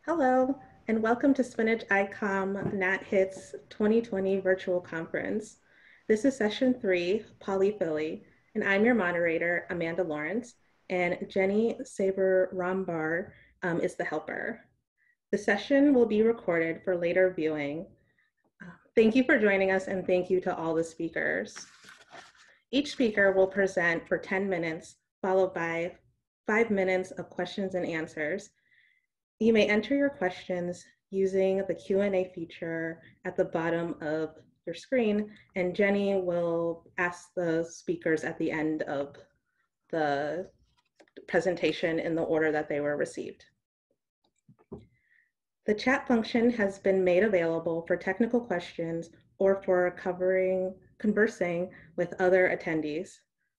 Hello, and welcome to Spinach ICOM NATHIST 2020 virtual conference. This is session 3, Polyphily, and I'm your moderator, Amanda Lawrence, and Jenny Saber-Rambar is the helper. The session will be recorded for later viewing. Thank you for joining us, and thank you to all the speakers. Each speaker will present for 10 minutes, followed by 5 minutes of questions and answers. You may enter your questions using the Q&A feature at the bottom of your screen, and Jenny will ask the speakers at the end of the presentation in the order that they were received. The chat function has been made available for technical questions or for conversing with other attendees.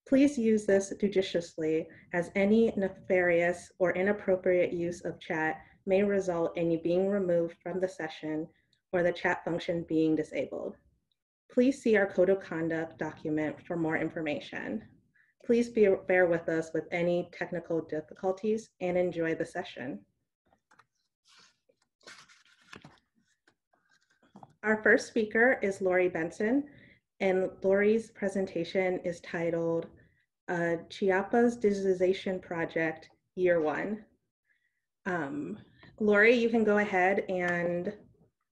Please use this judiciously, as any nefarious or inappropriate use of chat may result in you being removed from the session or the chat function being disabled. Please see our code of conduct document for more information. Please bear with us with any technical difficulties and enjoy the session. Our first speaker is Lori Benson, and Lori's presentation is titled Chiapas Digitization Project, Year 1. Lori, you can go ahead and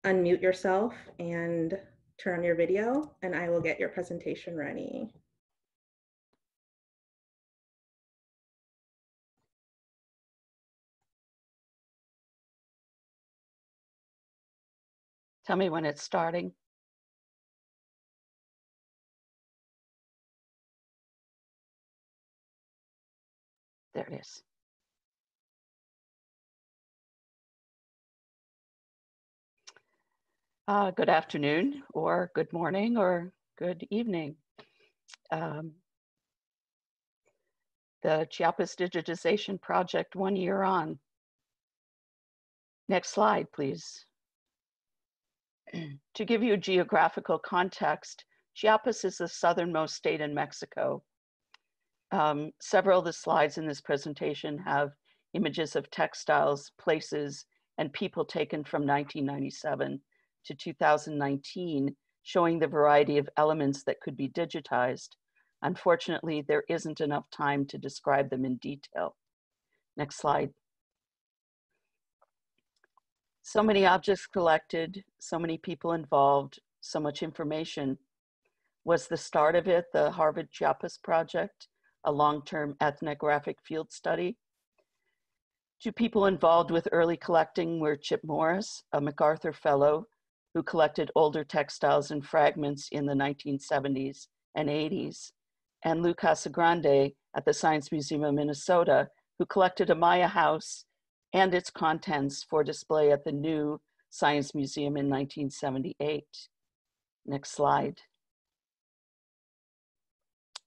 unmute yourself and turn on your video, and I will get your presentation ready. Tell me when it's starting. There it is. Good afternoon, or good morning, or good evening. The Chiapas Digitization Project, 1 year on. Next slide, please. To give you a geographical context, Chiapas is the southernmost state in Mexico. Several of the slides in this presentation have images of textiles, places, and people taken from 1997 to 2019, showing the variety of elements that could be digitized. Unfortunately, there isn't enough time to describe them in detail. Next slide. So many objects collected, so many people involved, so much information. Was the start of it the Harvard Chiapas Project, a long-term ethnographic field study? Two people involved with early collecting were Chip Morris, a MacArthur Fellow who collected older textiles and fragments in the 1970s and 80s, and Lou Casagrande at the Science Museum of Minnesota, who collected a Maya house and its contents for display at the new Science Museum in 1978. Next slide.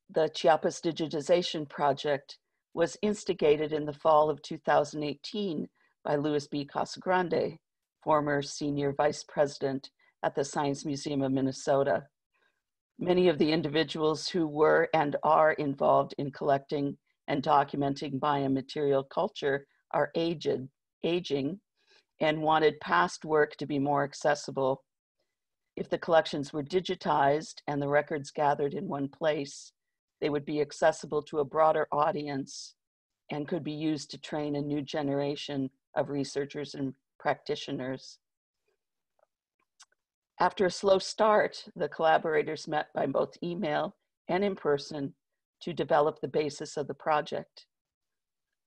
The Chiapas Digitization Project was instigated in the fall of 2018 by Louis B. Casagrande, former senior vice president at the Science Museum of Minnesota. Many of the individuals who were and are involved in collecting and documenting biomaterial culture are aging and wanted past work to be more accessible. If the collections were digitized and the records gathered in one place, they would be accessible to a broader audience and could be used to train a new generation of researchers and practitioners. After a slow start, the collaborators met by both email and in person to develop the basis of the project.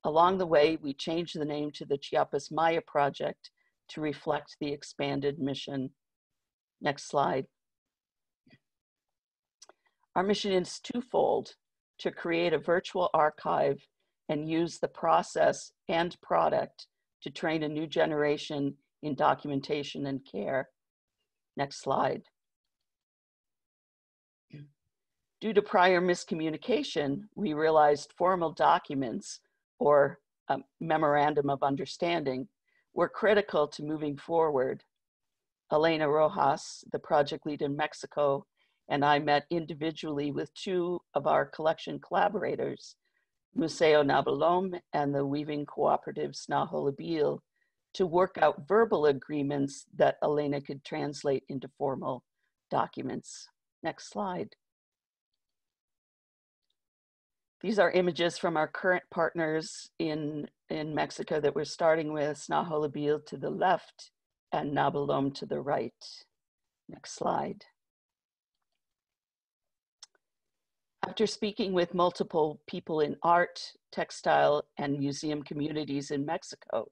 Along the way, we changed the name to the Chiapas Maya Project to reflect the expanded mission. Next slide. Our mission is twofold: to create a virtual archive and use the process and product to train a new generation in documentation and care. Next slide. Due to prior miscommunication, we realized formal documents or a memorandum of understanding were critical to moving forward. Elena Rojas, the project lead in Mexico, and I met individually with two of our collection collaborators, Museo Nabalom and the Weaving Cooperative Snaholabil, to work out verbal agreements that Elena could translate into formal documents. Next slide. These are images from our current partners in Mexico that we're starting with, Snaholabil to the left and Nabalom to the right. Next slide. After speaking with multiple people in art, textile, and museum communities in Mexico,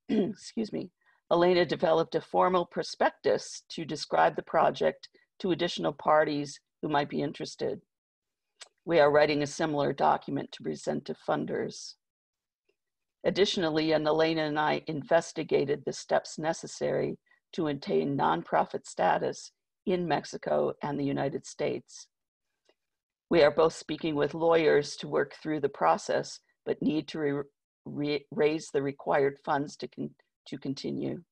excuse me, Elena developed a formal prospectus to describe the project to additional parties who might be interested. We are writing a similar document to present to funders. Additionally, Elena and I investigated the steps necessary to attain nonprofit status in Mexico and the United States. We are both speaking with lawyers to work through the process, but need to raise the required funds to continue.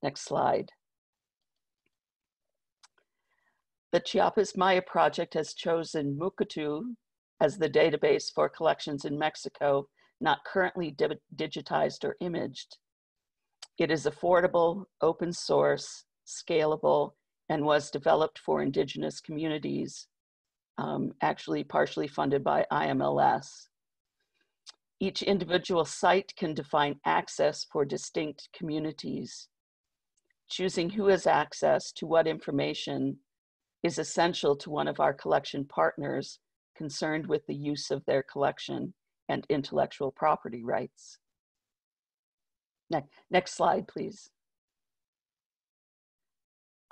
Next slide. The Chiapas Maya project has chosen Muckutu as the database for collections in Mexico, not currently digitized or imaged. It is affordable, open source, scalable, and was developed for indigenous communities, actually partially funded by IMLS. Each individual site can define access for distinct communities. Choosing who has access to what information is essential to one of our collection partners concerned with the use of their collection and intellectual property rights. Next slide, please.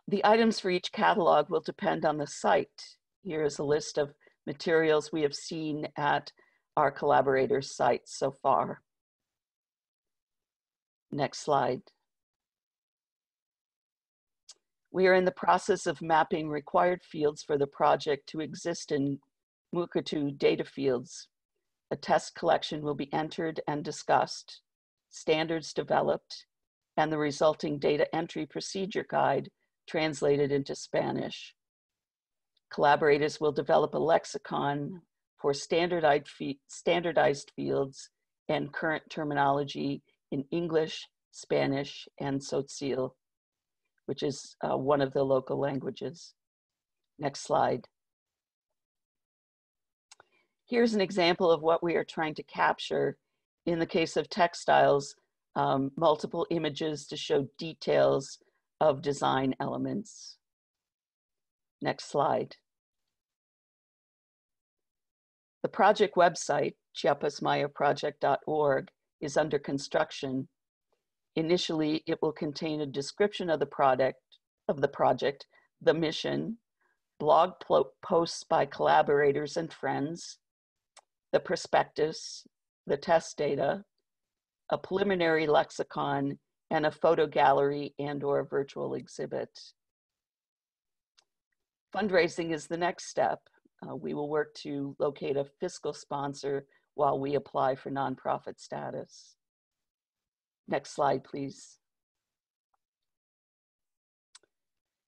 The items for each catalog will depend on the site. Here is a list of materials we have seen at our collaborators' sites so far. Next slide. We are in the process of mapping required fields for the project to exist in Muckutu data fields. A test collection will be entered and discussed, standards developed, and the resulting data entry procedure guide translated into Spanish. Collaborators will develop a lexicon for standardized fields and current terminology in English, Spanish, and Tzotzil, which is one of the local languages. Next slide. Here's an example of what we are trying to capture. In the case of textiles, multiple images to show details of design elements. Next slide. The project website, chiapasmayaproject.org, is under construction. Initially, it will contain a description of the project, the mission, blog posts by collaborators and friends, the prospectus, the test data, a preliminary lexicon, and a photo gallery and/or virtual exhibit. Fundraising is the next step. We will work to locate a fiscal sponsor while we apply for nonprofit status. Next slide, please.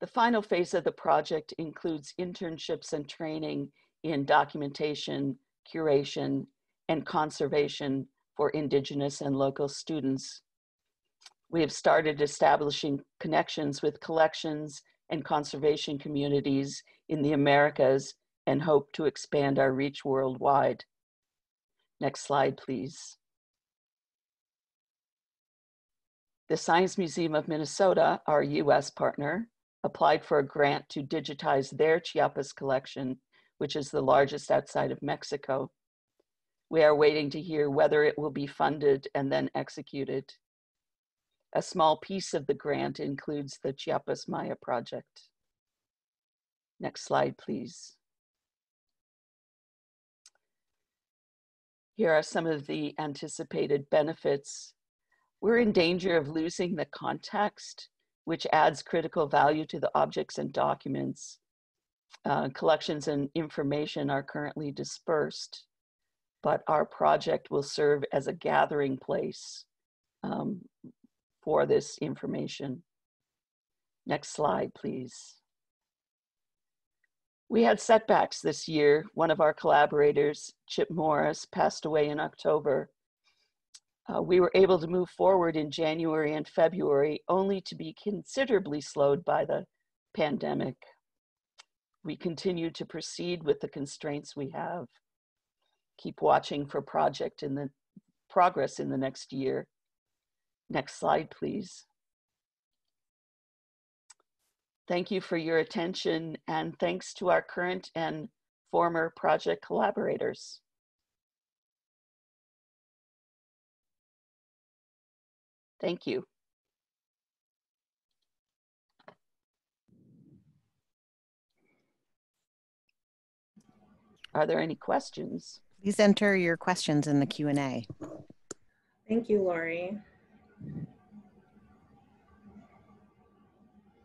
The final phase of the project includes internships and training in documentation, curation, and conservation for Indigenous and local students. We have started establishing connections with collections and conservation communities in the Americas and hope to expand our reach worldwide. Next slide, please. The Science Museum of Minnesota, our US partner, applied for a grant to digitize their Chiapas collection, which is the largest outside of Mexico. We are waiting to hear whether it will be funded and then executed. A small piece of the grant includes the Chiapas Maya project. Next slide, please. Here are some of the anticipated benefits. We're in danger of losing the context, which adds critical value to the objects and documents. Collections and information are currently dispersed, but our project will serve as a gathering place for this information. Next slide, please. We had setbacks this year. One of our collaborators, Chip Morris, passed away in October. We were able to move forward in January and February, only to be considerably slowed by the pandemic. We continue to proceed with the constraints we have. Keep watching for progress in the next year. Next slide, please. Thank you for your attention, and thanks to our current and former project collaborators. Thank you. Are there any questions? Please enter your questions in the Q&A. Thank you, Lori.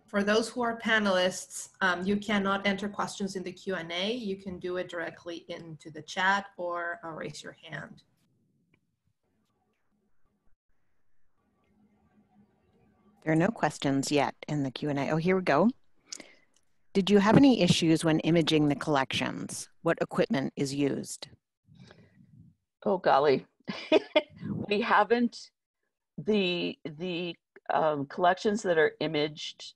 For those who are panelists, you cannot enter questions in the Q&A. You can do it directly into the chat or raise your hand. There are no questions yet in the Q&A. Oh, here we go. Did you have any issues when imaging the collections? What equipment is used? Oh, golly. We haven't. The collections that are imaged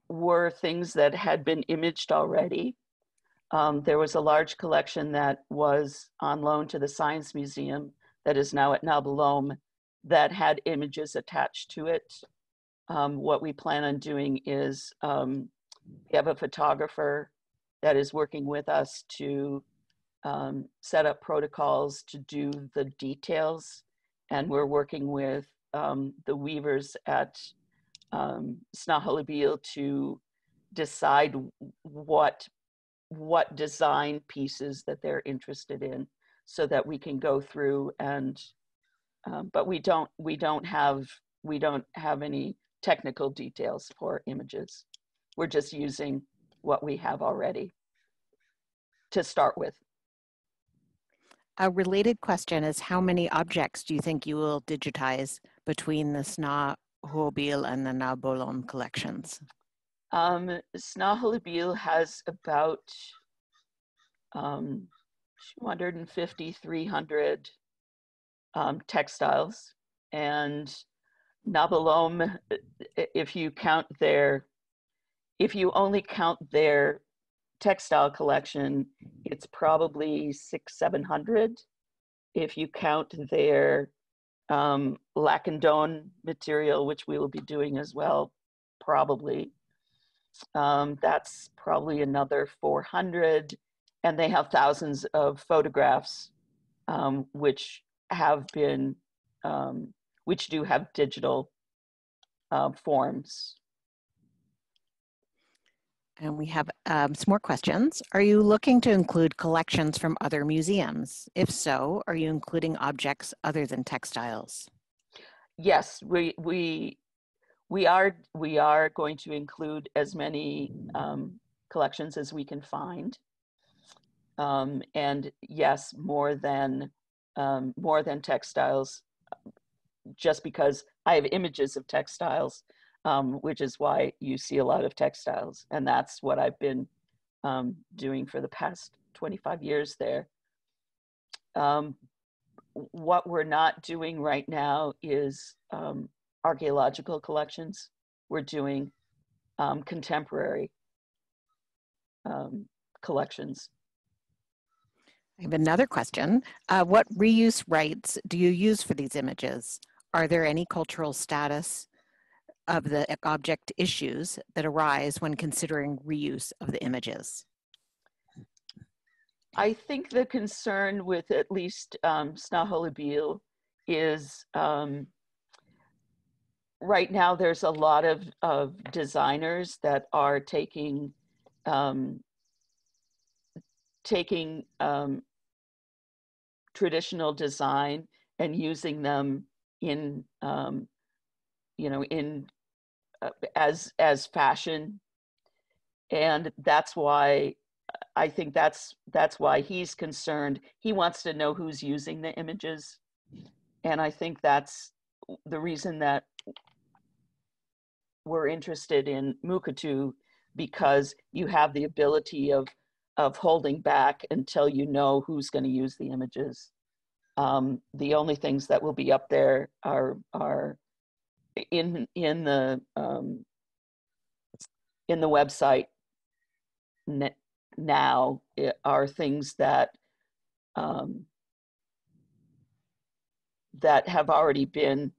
were things that had been imaged already. There was a large collection that was on loan to the Science Museum that is now at Nabalome that had images attached to it. What we plan on doing is we have a photographer that is working with us to set up protocols to do the details. And we're working with the weavers at Snahollabil to decide what design pieces that they're interested in, so that we can go through and. But we don't have any technical details for images. We're just using what we have already to start with. A related question is, how many objects do you think you will digitize between the Snahollabil and the Nabalome collections? Snahollabil has about 250, 300 textiles, and Nabalome, if you only count their textile collection, it's probably 600-700. If you count their Lacandone material, which we will be doing as well, probably, that's probably another 400. And they have thousands of photographs, which do have digital forms. And we have some more questions. Are you looking to include collections from other museums? If so, are you including objects other than textiles? Yes, we are going to include as many collections as we can find. And yes, more than textiles, just because I have images of textiles, which is why you see a lot of textiles. And that's what I've been doing for the past 25 years there. What we're not doing right now is archaeological collections. We're doing contemporary collections. I have another question. What reuse rights do you use for these images? Are there any cultural status of the object issues that arise when considering reuse of the images? I think the concern with at least Snahollabil is right now there's a lot of designers that are taking traditional design and using them in as fashion, and that's why I think that's why he's concerned. He wants to know who's using the images, and I think that's the reason that we're interested in Mukatu, because you have the ability of holding back until you know who's going to use the images. The only things that will be up there are in the website now are things that that have already been,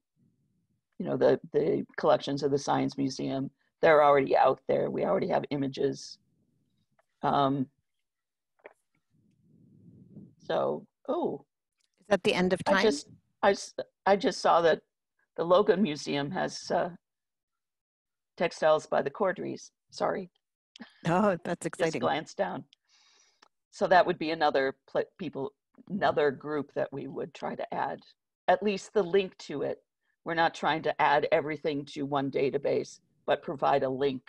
you know, the collections of the Science Museum. They're already out there. We already have images. So, oh, Is that the end of time? I just saw that the Logan Museum has textiles by the Cordries. Sorry. Oh, that's exciting. Just glanced down. So that would be another group that we would try to add, at least the link to it. We're not trying to add everything to one database, but provide a link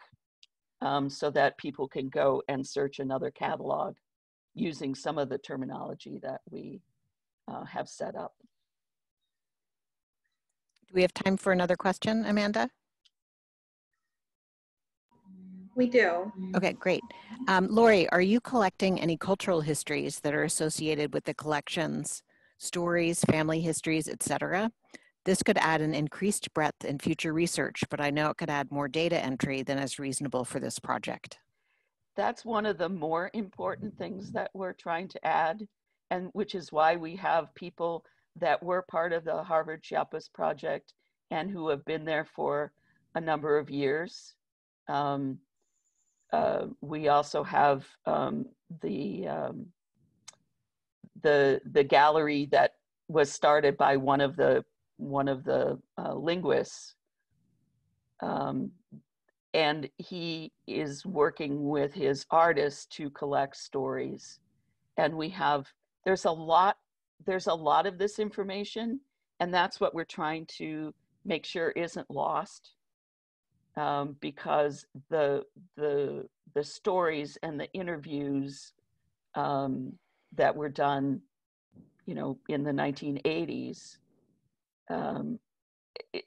so that people can go and search another catalog using some of the terminology that we have set up. Do we have time for another question, Amanda? We do. Okay, great. Lori, are you collecting any cultural histories that are associated with the collections, stories, family histories, etc.? This could add an increased breadth in future research, but I know it could add more data entry than is reasonable for this project. That's one of the more important things that we're trying to add, and which is why we have people that were part of the Harvard Chiapas project and who have been there for a number of years. We also have the gallery that was started by one of the linguists, and he is working with his artists to collect stories. And there's a lot of this information, and that's what we're trying to make sure isn't lost. Because the stories and the interviews that were done, you know, in the 1980s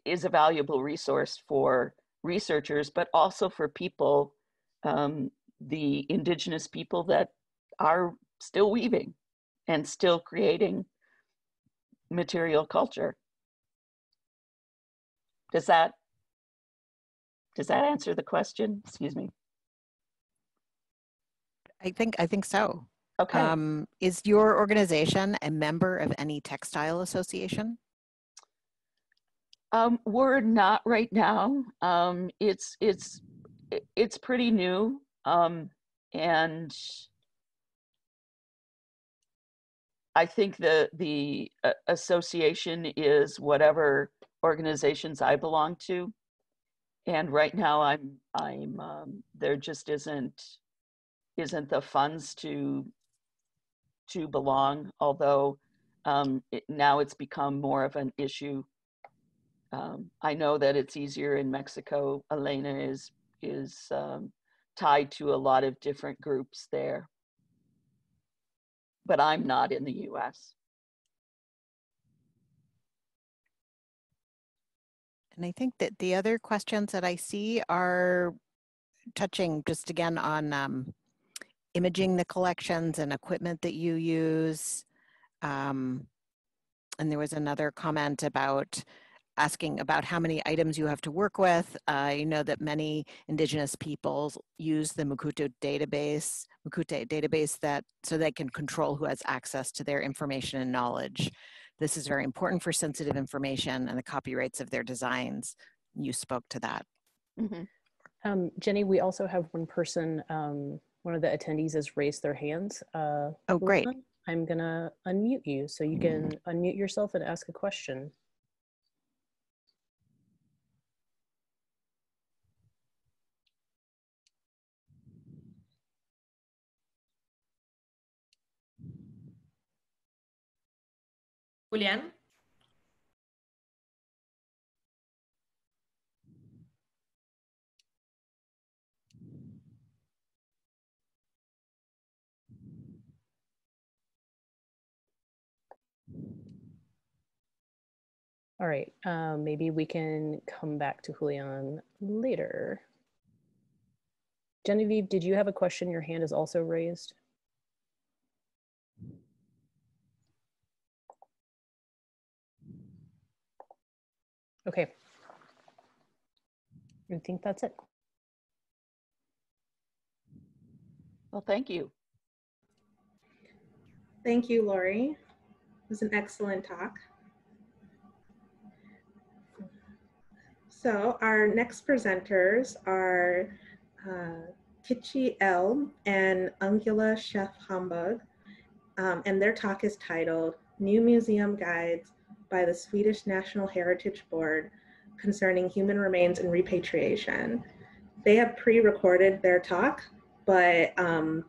is a valuable resource for researchers, but also for people, the indigenous people that are still weaving and still creating material culture. Does that answer the question? Excuse me. I think so. Okay. Is your organization a member of any textile association? We're not right now. It's pretty new, and I think the association is whatever organizations I belong to. And right now, I'm there just isn't the funds to belong. Although now it's become more of an issue. I know that it's easier in Mexico. Elena is tied to a lot of different groups there, but I'm not in the U.S. And I think that the other questions that I see are touching just again on imaging the collections and equipment that you use. And there was another comment about asking about how many items you have to work with. You know that many indigenous peoples use the Mukute database so they can control who has access to their information and knowledge. This is very important for sensitive information and the copyrights of their designs. You spoke to that. Mm-hmm. Jenny, we also have one person, one of the attendees has raised their hands. Oh, great. I'm gonna unmute you so you can unmute yourself and ask a question. Julianne? All right, maybe we can come back to Julianne later. Genevieve, did you have a question? Your hand is also raised. Okay. I think that's it. Well, thank you. Thank you, Lori. It was an excellent talk. So our next presenters are Kicki, Eldh and Ingela Chef Holmberg, and their talk is titled New Museum Guides by the Swedish National Heritage Board Concerning Human Remains and Repatriation. They have pre-recorded their talk, but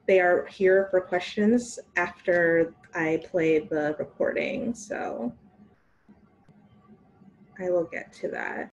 they are here for questions after I play the recording, so I will get to that.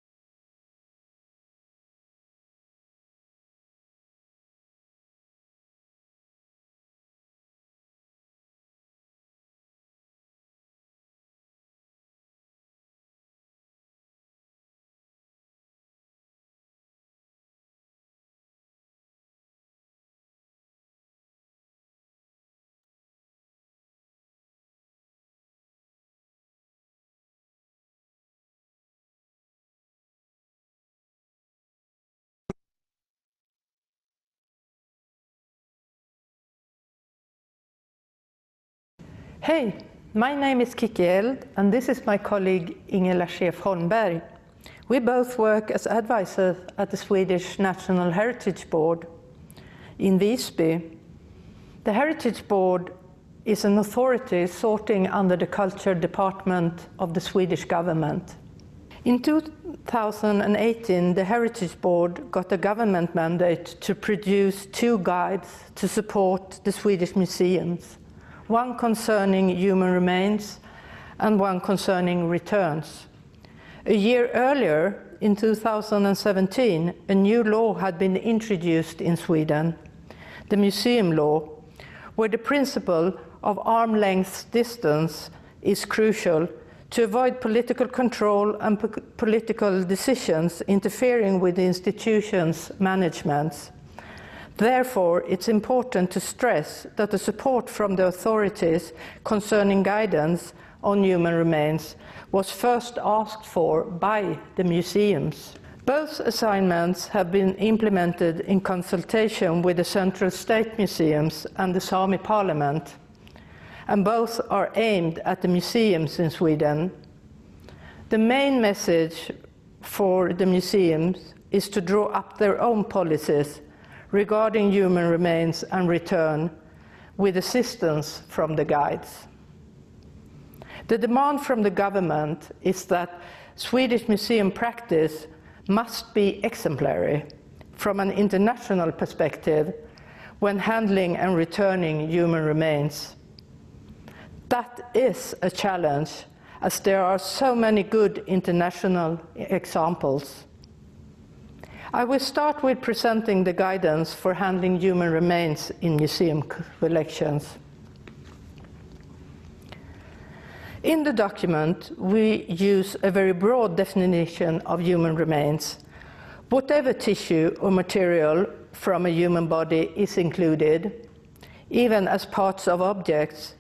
Hey, my name is Kicki Eldh, and this is my colleague Ingela Chef Holmberg. We both work as advisors at the Swedish National Heritage Board in Visby. The Heritage Board is an authority sorting under the Culture Department of the Swedish government. In 2018, the Heritage Board got a government mandate to produce 2 guides to support the Swedish museums. One concerning human remains and one concerning returns. A year earlier, in 2017, a new law had been introduced in Sweden, the museum law, where the principle of arm's length distance is crucial to avoid political control and political decisions interfering with the institution's management. Therefore, it's important to stress that the support from the authorities concerning guidance on human remains was first asked for by the museums. Both assignments have been implemented in consultation with the Central State Museums and the Sami Parliament, and both are aimed at the museums in Sweden. The main message for the museums is to draw up their own policies regarding human remains and return, with assistance from the guides. The demand from the government is that Swedish museum practice must be exemplary from an international perspective when handling and returning human remains. That is a challenge, as there are so many good international examples. I will start with presenting the guidance for handling human remains in museum collections. In the document, we use a very broad definition of human remains. Whatever tissue or material from a human body is included, even as parts of objects.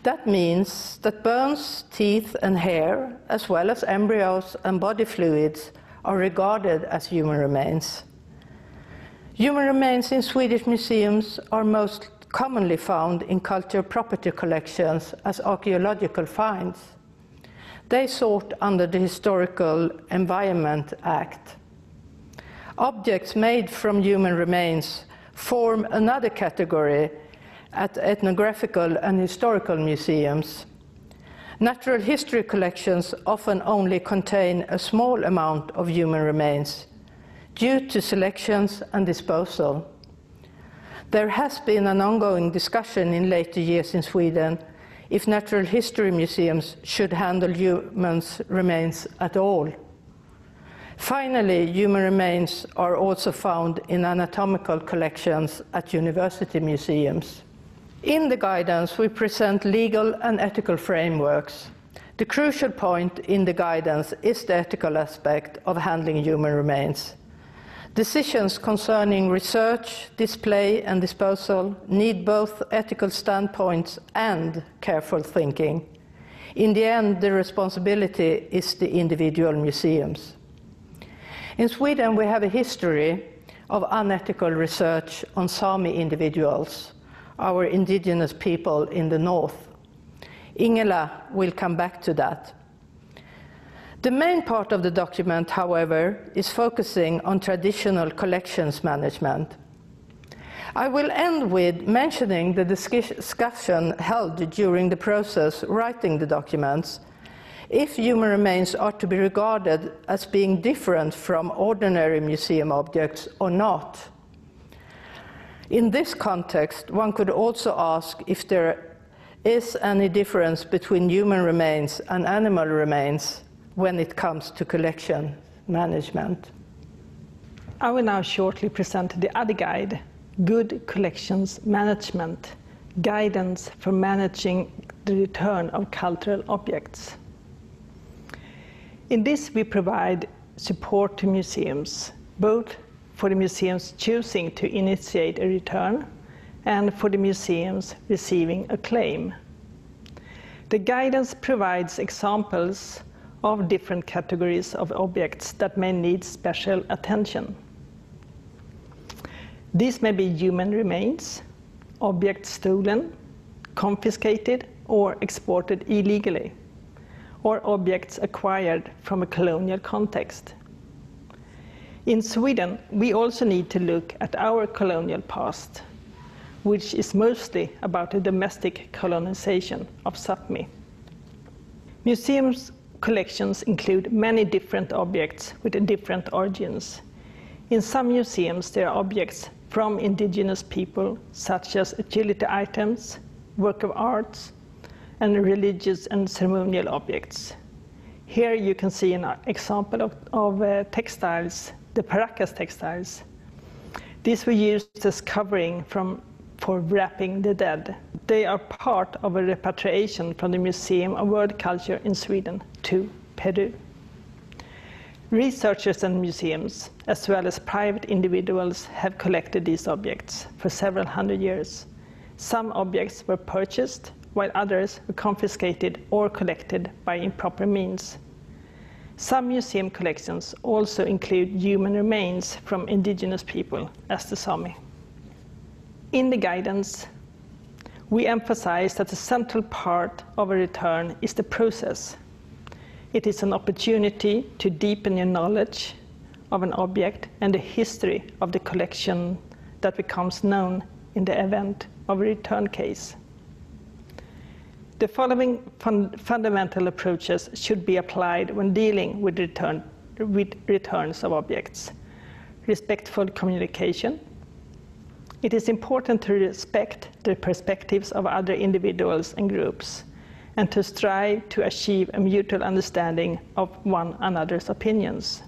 That means that bones, teeth, and hair, as well as embryos and body fluids, are regarded as human remains. Human remains in Swedish museums are most commonly found in cultural property collections as archaeological finds. They sort under the Historical Environment Act. Objects made from human remains form another category at ethnographical and historical museums. Natural history collections often only contain a small amount of human remains due to selections and disposal. There has been an ongoing discussion in later years in Sweden if natural history museums should handle human remains at all. Finally, human remains are also found in anatomical collections at university museums. In the guidance, we present legal and ethical frameworks. The crucial point in the guidance is the ethical aspect of handling human remains. Decisions concerning research, display, and disposal need both ethical standpoints and careful thinking. In the end, the responsibility is the individual museums. In Sweden, we have a history of unethical research on Sami individuals, our indigenous people in the north. Ingela will come back to that. The main part of the document, however, is focusing on traditional collections management. I will end with mentioning the discussion held during the process writing the documents, if human remains are to be regarded as being different from ordinary museum objects or not. In this context, one could also ask if there is any difference between human remains and animal remains when it comes to collection management. I will now shortly present the other guide, Good Collections Management, Guidance for Managing the Return of Cultural Objects. In this, we provide support to museums, both for the museums choosing to initiate a return and for the museums receiving a claim. The guidance provides examples of different categories of objects that may need special attention. These may be human remains, objects stolen, confiscated, or exported illegally, or objects acquired from a colonial context. In Sweden, we also need to look at our colonial past, which is mostly about the domestic colonization of Sápmi. Museums' collections include many different objects with different origins. In some museums, there are objects from indigenous people, such as utility items, work of arts, and religious and ceremonial objects. Here you can see an example of textiles, the Paracas textiles. These were used as covering for wrapping the dead. They are part of a repatriation from the Museum of World Culture in Sweden to Peru. Researchers and museums, as well as private individuals, have collected these objects for several hundred years. Some objects were purchased, while others were confiscated or collected by improper means. Some museum collections also include human remains from indigenous people, as the Sami. In the guidance, we emphasize that the central part of a return is the process. It is an opportunity to deepen your knowledge of an object and the history of the collection that becomes known in the event of a return case. The following fundamental approaches should be applied when dealing with returns of objects. Respectful communication. It is important to respect the perspectives of other individuals and groups, and to strive to achieve a mutual understanding of one another's opinions.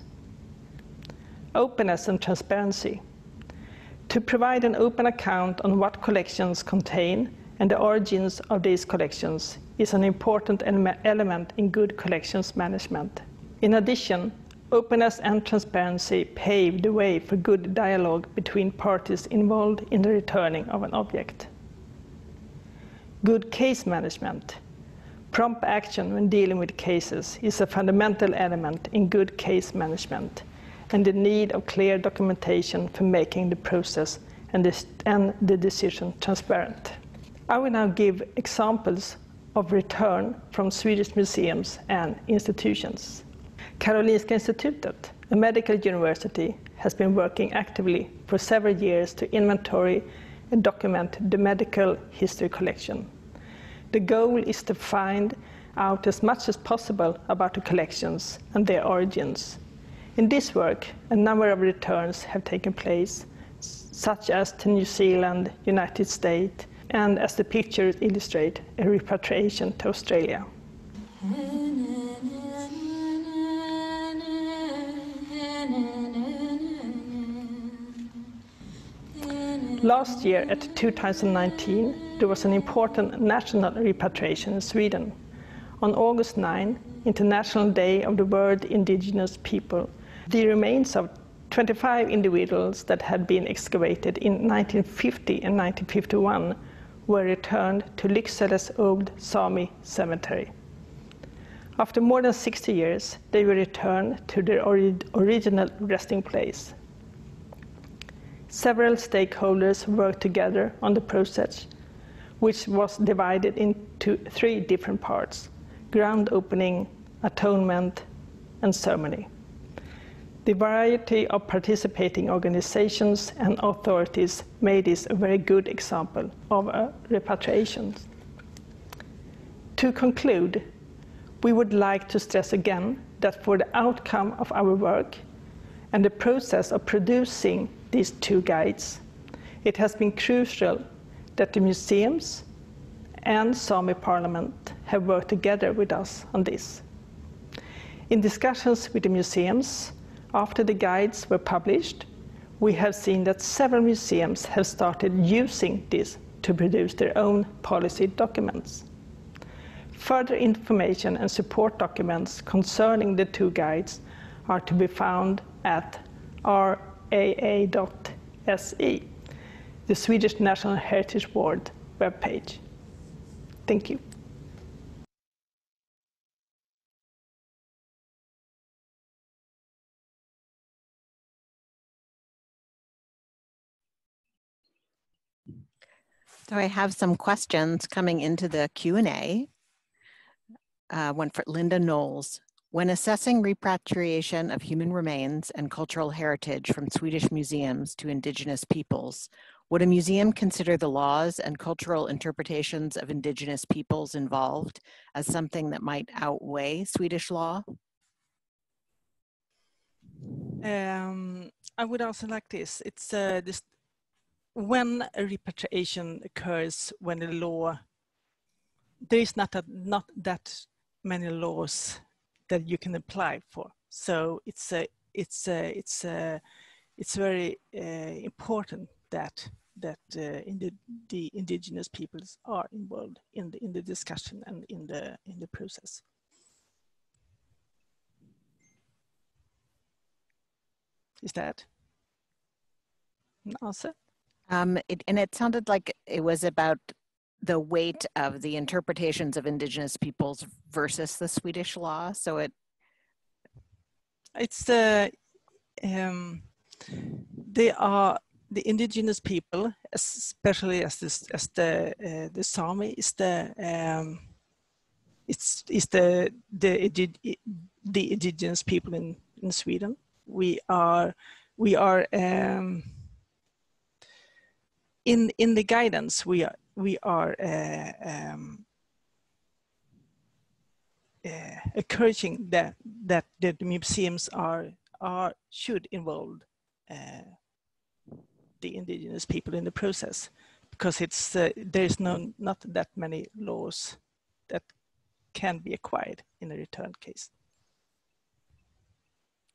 Openness and transparency. To provide an open account on what collections contain and the origins of these collections is an important element in good collections management. In addition, openness and transparency pave the way for good dialogue between parties involved in the returning of an object. Good case management. Prompt action when dealing with cases is a fundamental element in good case management, and the need of clear documentation for making the process and the decision transparent. I will now give examples of return from Swedish museums and institutions. Karolinska Institutet, a medical university, has been working actively for several years to inventory and document the medical history collection. The goal is to find out as much as possible about the collections and their origins. In this work, a number of returns have taken place, such as to New Zealand, United States, and as the pictures illustrate, a repatriation to Australia. Last year, at 2019, there was an important national repatriation in Sweden. On August 9, International Day of the World Indigenous People, the remains of 25 individuals that had been excavated in 1950 and 1951 were returned to Lycksele's old Sami cemetery. After more than 60 years, they were returned to their original resting place. Several stakeholders worked together on the process, which was divided into 3 different parts: ground opening, atonement, and ceremony. The variety of participating organizations and authorities made this a very good example of a repatriation. To conclude, we would like to stress again that for the outcome of our work and the process of producing these 2 guides, it has been crucial that the museums and Sami Parliament have worked together with us on this. In discussions with the museums, after the guides were published, we have seen that several museums have started using this to produce their own policy documents. Further information and support documents concerning the 2 guides are to be found at raa.se, the Swedish National Heritage Board webpage. Thank you. So I have some questions coming into the Q&A. One for Linda Knowles. When assessing repatriation of human remains and cultural heritage from Swedish museums to indigenous peoples, would a museum consider the laws and cultural interpretations of indigenous peoples involved as something that might outweigh Swedish law? I would also like this. It's when a repatriation occurs, when the law, there is not that many laws that you can apply for. So it's very important that the indigenous peoples are involved in the discussion and in the process. Is that an answer? And it sounded like it was about the weight of the interpretations of indigenous peoples versus the Swedish law. So it's they are the indigenous people, especially as the Sami is the indigenous people in Sweden. We are in the guidance we are encouraging that the museums should involve the indigenous people in the process, because there is not that many laws that can be acquired in a return case.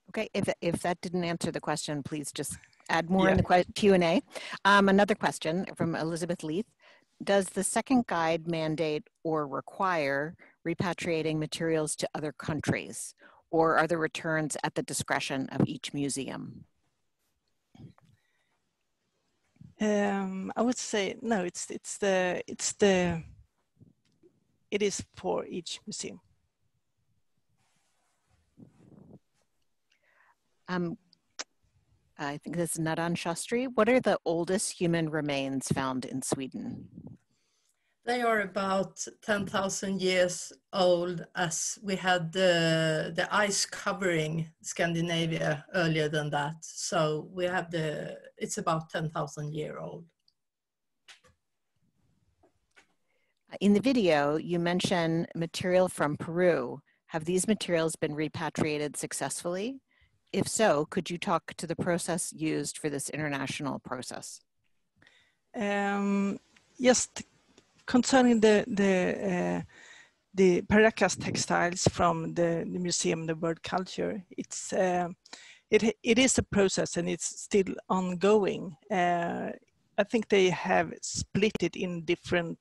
Okay, if that didn't answer the question, please just add more in the Q&A. Another question from Elizabeth Leith. Does the second guide mandate or require repatriating materials to other countries, or are the returns at the discretion of each museum? I would say no. It is for each museum. I think this is Nadan Shastri. What are the oldest human remains found in Sweden? They are about 10,000 years old, as we had the ice covering Scandinavia earlier than that. So we have it's about 10,000 years old. In the video, you mention material from Peru. Have these materials been repatriated successfully? If so, could you talk to the process used for this international process? Yes, concerning the Paracas textiles from the Museum of World Culture, it is a process and it's still ongoing. I think they have split it in different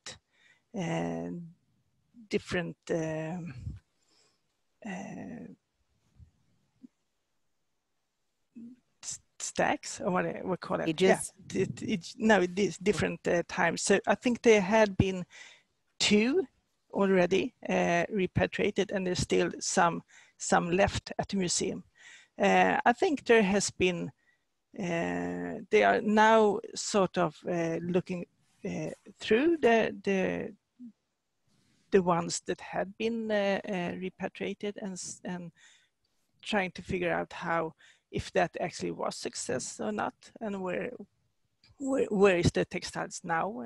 stacks, or what we call it. Ages? Yeah, no, it is different times. So I think there had been 2 already repatriated, and there's still some left at the museum. I think there has been, they are now sort of looking through the ones that had been repatriated and trying to figure out how, if that actually was success or not, and where is the textiles now?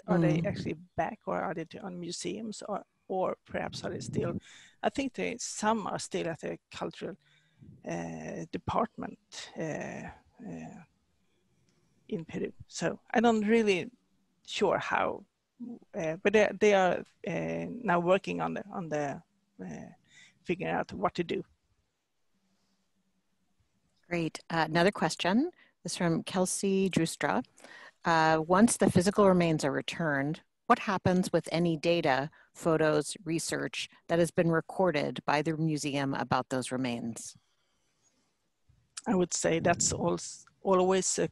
Are they actually back, or are they on museums, or perhaps are they still? I think some are still at the cultural department in Peru. So I'm not really sure how, but they are now working on the figuring out what to do. Great. Another question is from Kelsey Drustra. Once the physical remains are returned, what happens with any data, photos, research that has been recorded by the museum about those remains? I would say that's always a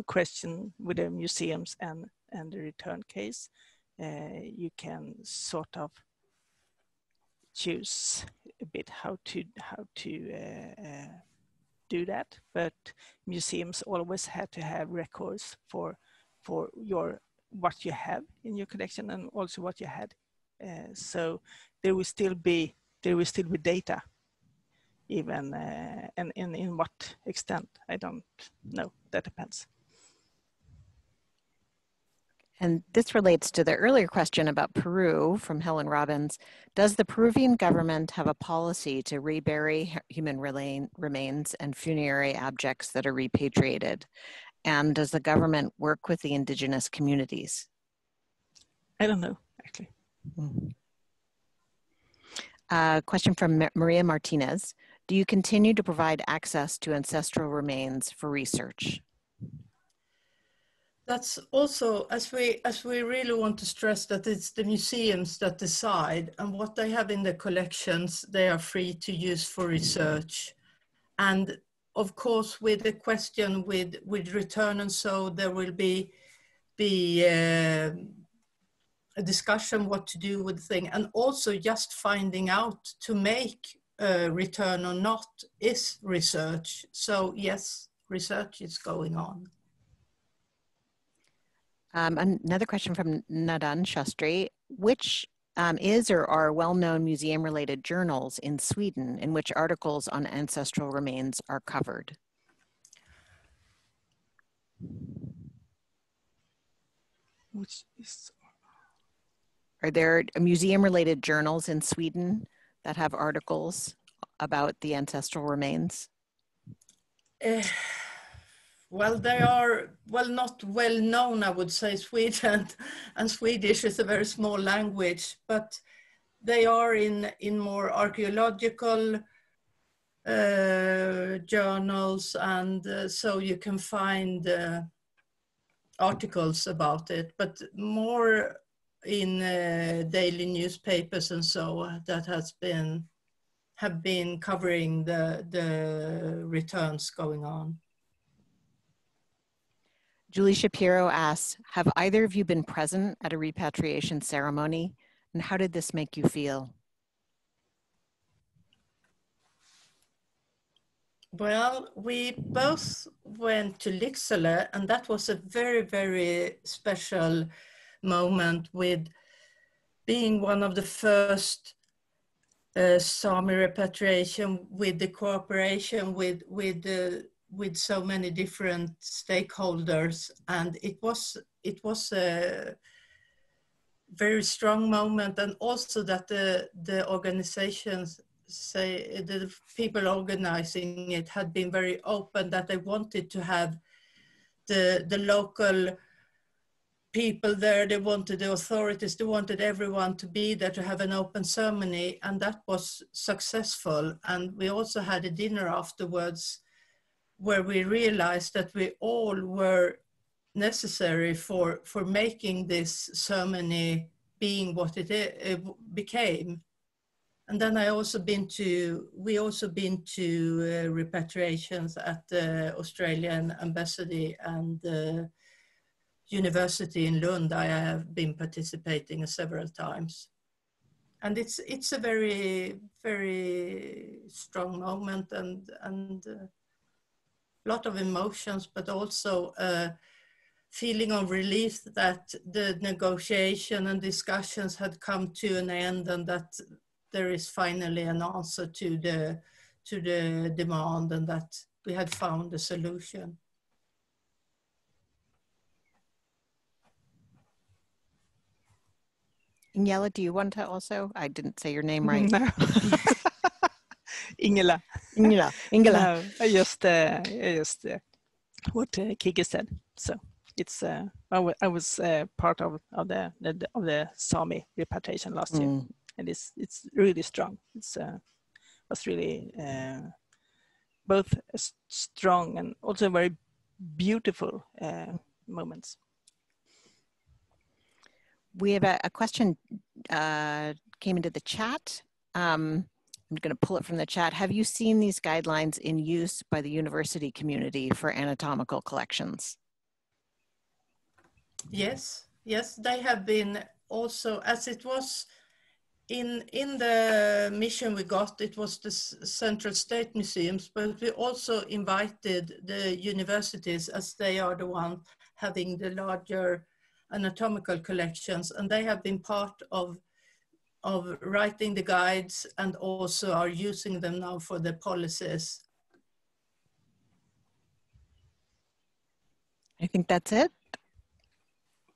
question with the museums and the return case. You can sort of choose a bit how to do that, but museums always had to have records for what you have in your collection and also what you had. So there will still be data, even and in what extent, I don't know. That depends. And this relates to the earlier question about Peru from Helen Robbins. Does the Peruvian government have a policy to rebury human remains and funerary objects that are repatriated? And does the government work with the indigenous communities? I don't know, actually. Question from Maria Martinez. Do you continue to provide access to ancestral remains for research? That's also, as we really want to stress, that it's the museums that decide, and what they have in their collections, they are free to use for research. And of course, with the question with return and so, there will be a discussion what to do with the thing, and also just finding out to make a return or not is research. So yes, research is going on. Another question from Nadan Shastri. Which is or are well-known museum-related journals in Sweden in which articles on ancestral remains are covered? Are there museum-related journals in Sweden that have articles about the ancestral remains? Well, they are, well, not well known, I would say. Sweden and Swedish is a very small language, but they are in more archaeological journals, and so you can find articles about it, but more in daily newspapers and so that have been covering the returns going on. Julie Shapiro asks, have either of you been present at a repatriation ceremony, and how did this make you feel? Well, we both went to Lycksele, and that was a very, very special moment, with being one of the first Sami repatriation, with the cooperation with so many different stakeholders, and it was a very strong moment, and also that the organizations say the people organizing it had been very open, that they wanted to have the local people there, they wanted the authorities, they wanted everyone to be there to have an open ceremony, and that was successful. And we also had a dinner afterwards where we realized that we all were necessary for making this ceremony being what it became. And then we also been to repatriations at the Australian embassy, and university in Lund, I have been participating several times. And it's a very, very strong moment and a lot of emotions, but also a feeling of relief that the negotiation and discussions had come to an end and that there is finally an answer to the demand and that we had found a solution. Ingela, do you want to also? I didn't say your name right. No. Ingela. Ingela. No, I just what Kicki said. So it's I was part of the Sami repatriation last year, and it's really strong. It's was really both strong and also very beautiful moments. We have a question came into the chat. I'm going to pull it from the chat. Have you seen these guidelines in use by the university community for anatomical collections? Yes, they have been also, as it was in the mission we got, it was the Central State Museums, but we also invited the universities as they are the ones having the larger anatomical collections, and they have been part of writing the guides and also are using them now for the policies. I think that's it.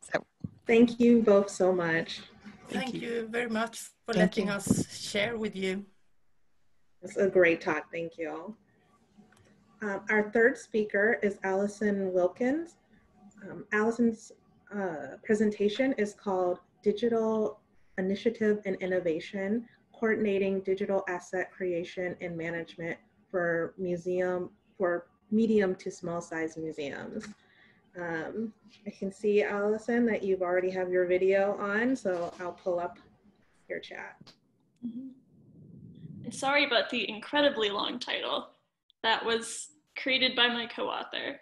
So, thank you both so much. Thank you very much for letting us share with you. It's a great talk, thank you. Our third speaker is Alyson Wilkins. Alyson's presentation is called Digital Initiative and Innovation, Coordinating Digital Asset Creation and Management for medium to small size museums. I can see, Alyson, that you've already have your video on, so I'll pull up your chat. Sorry about the incredibly long title. That was created by my co-author.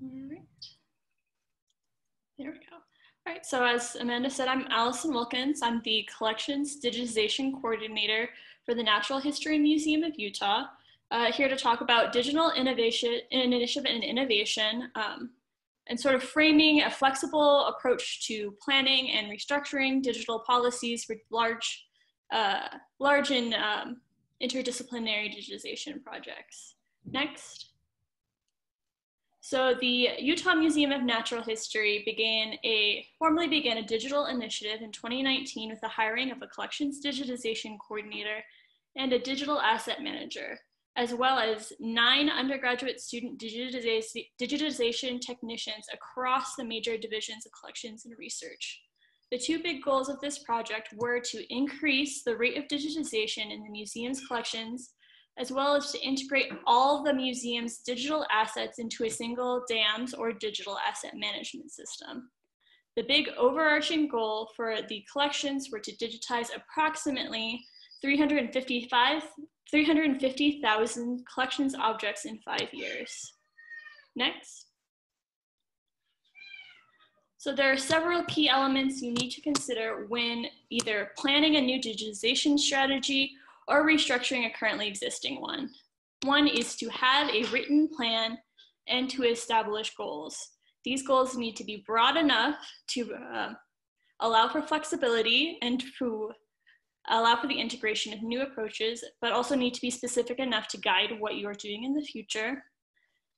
All right. There we go. All right, so as Amanda said, I'm Alyson Wilkins. I'm the Collections Digitization Coordinator for the Natural History Museum of Utah. Here to talk about digital innovation, initiative and innovation, and sort of framing a flexible approach to planning and restructuring digital policies for large and interdisciplinary digitization projects. Next. So the Utah Museum of Natural History formally began a digital initiative in 2019 with the hiring of a collections digitization coordinator and a digital asset manager, as well as 9 undergraduate student digitization technicians across the major divisions of collections and research. The 2 big goals of this project were to increase the rate of digitization in the museum's collections, as well as to integrate all the museum's digital assets into a single DAMs or digital asset management system. The big overarching goal for the collections were to digitize approximately 350,000 collections objects in 5 years. Next. So there are several key elements you need to consider when either planning a new digitization strategy or restructuring a currently existing one. One is to have a written plan and to establish goals. These goals need to be broad enough to allow for flexibility and to allow for the integration of new approaches, but also need to be specific enough to guide what you are doing in the future.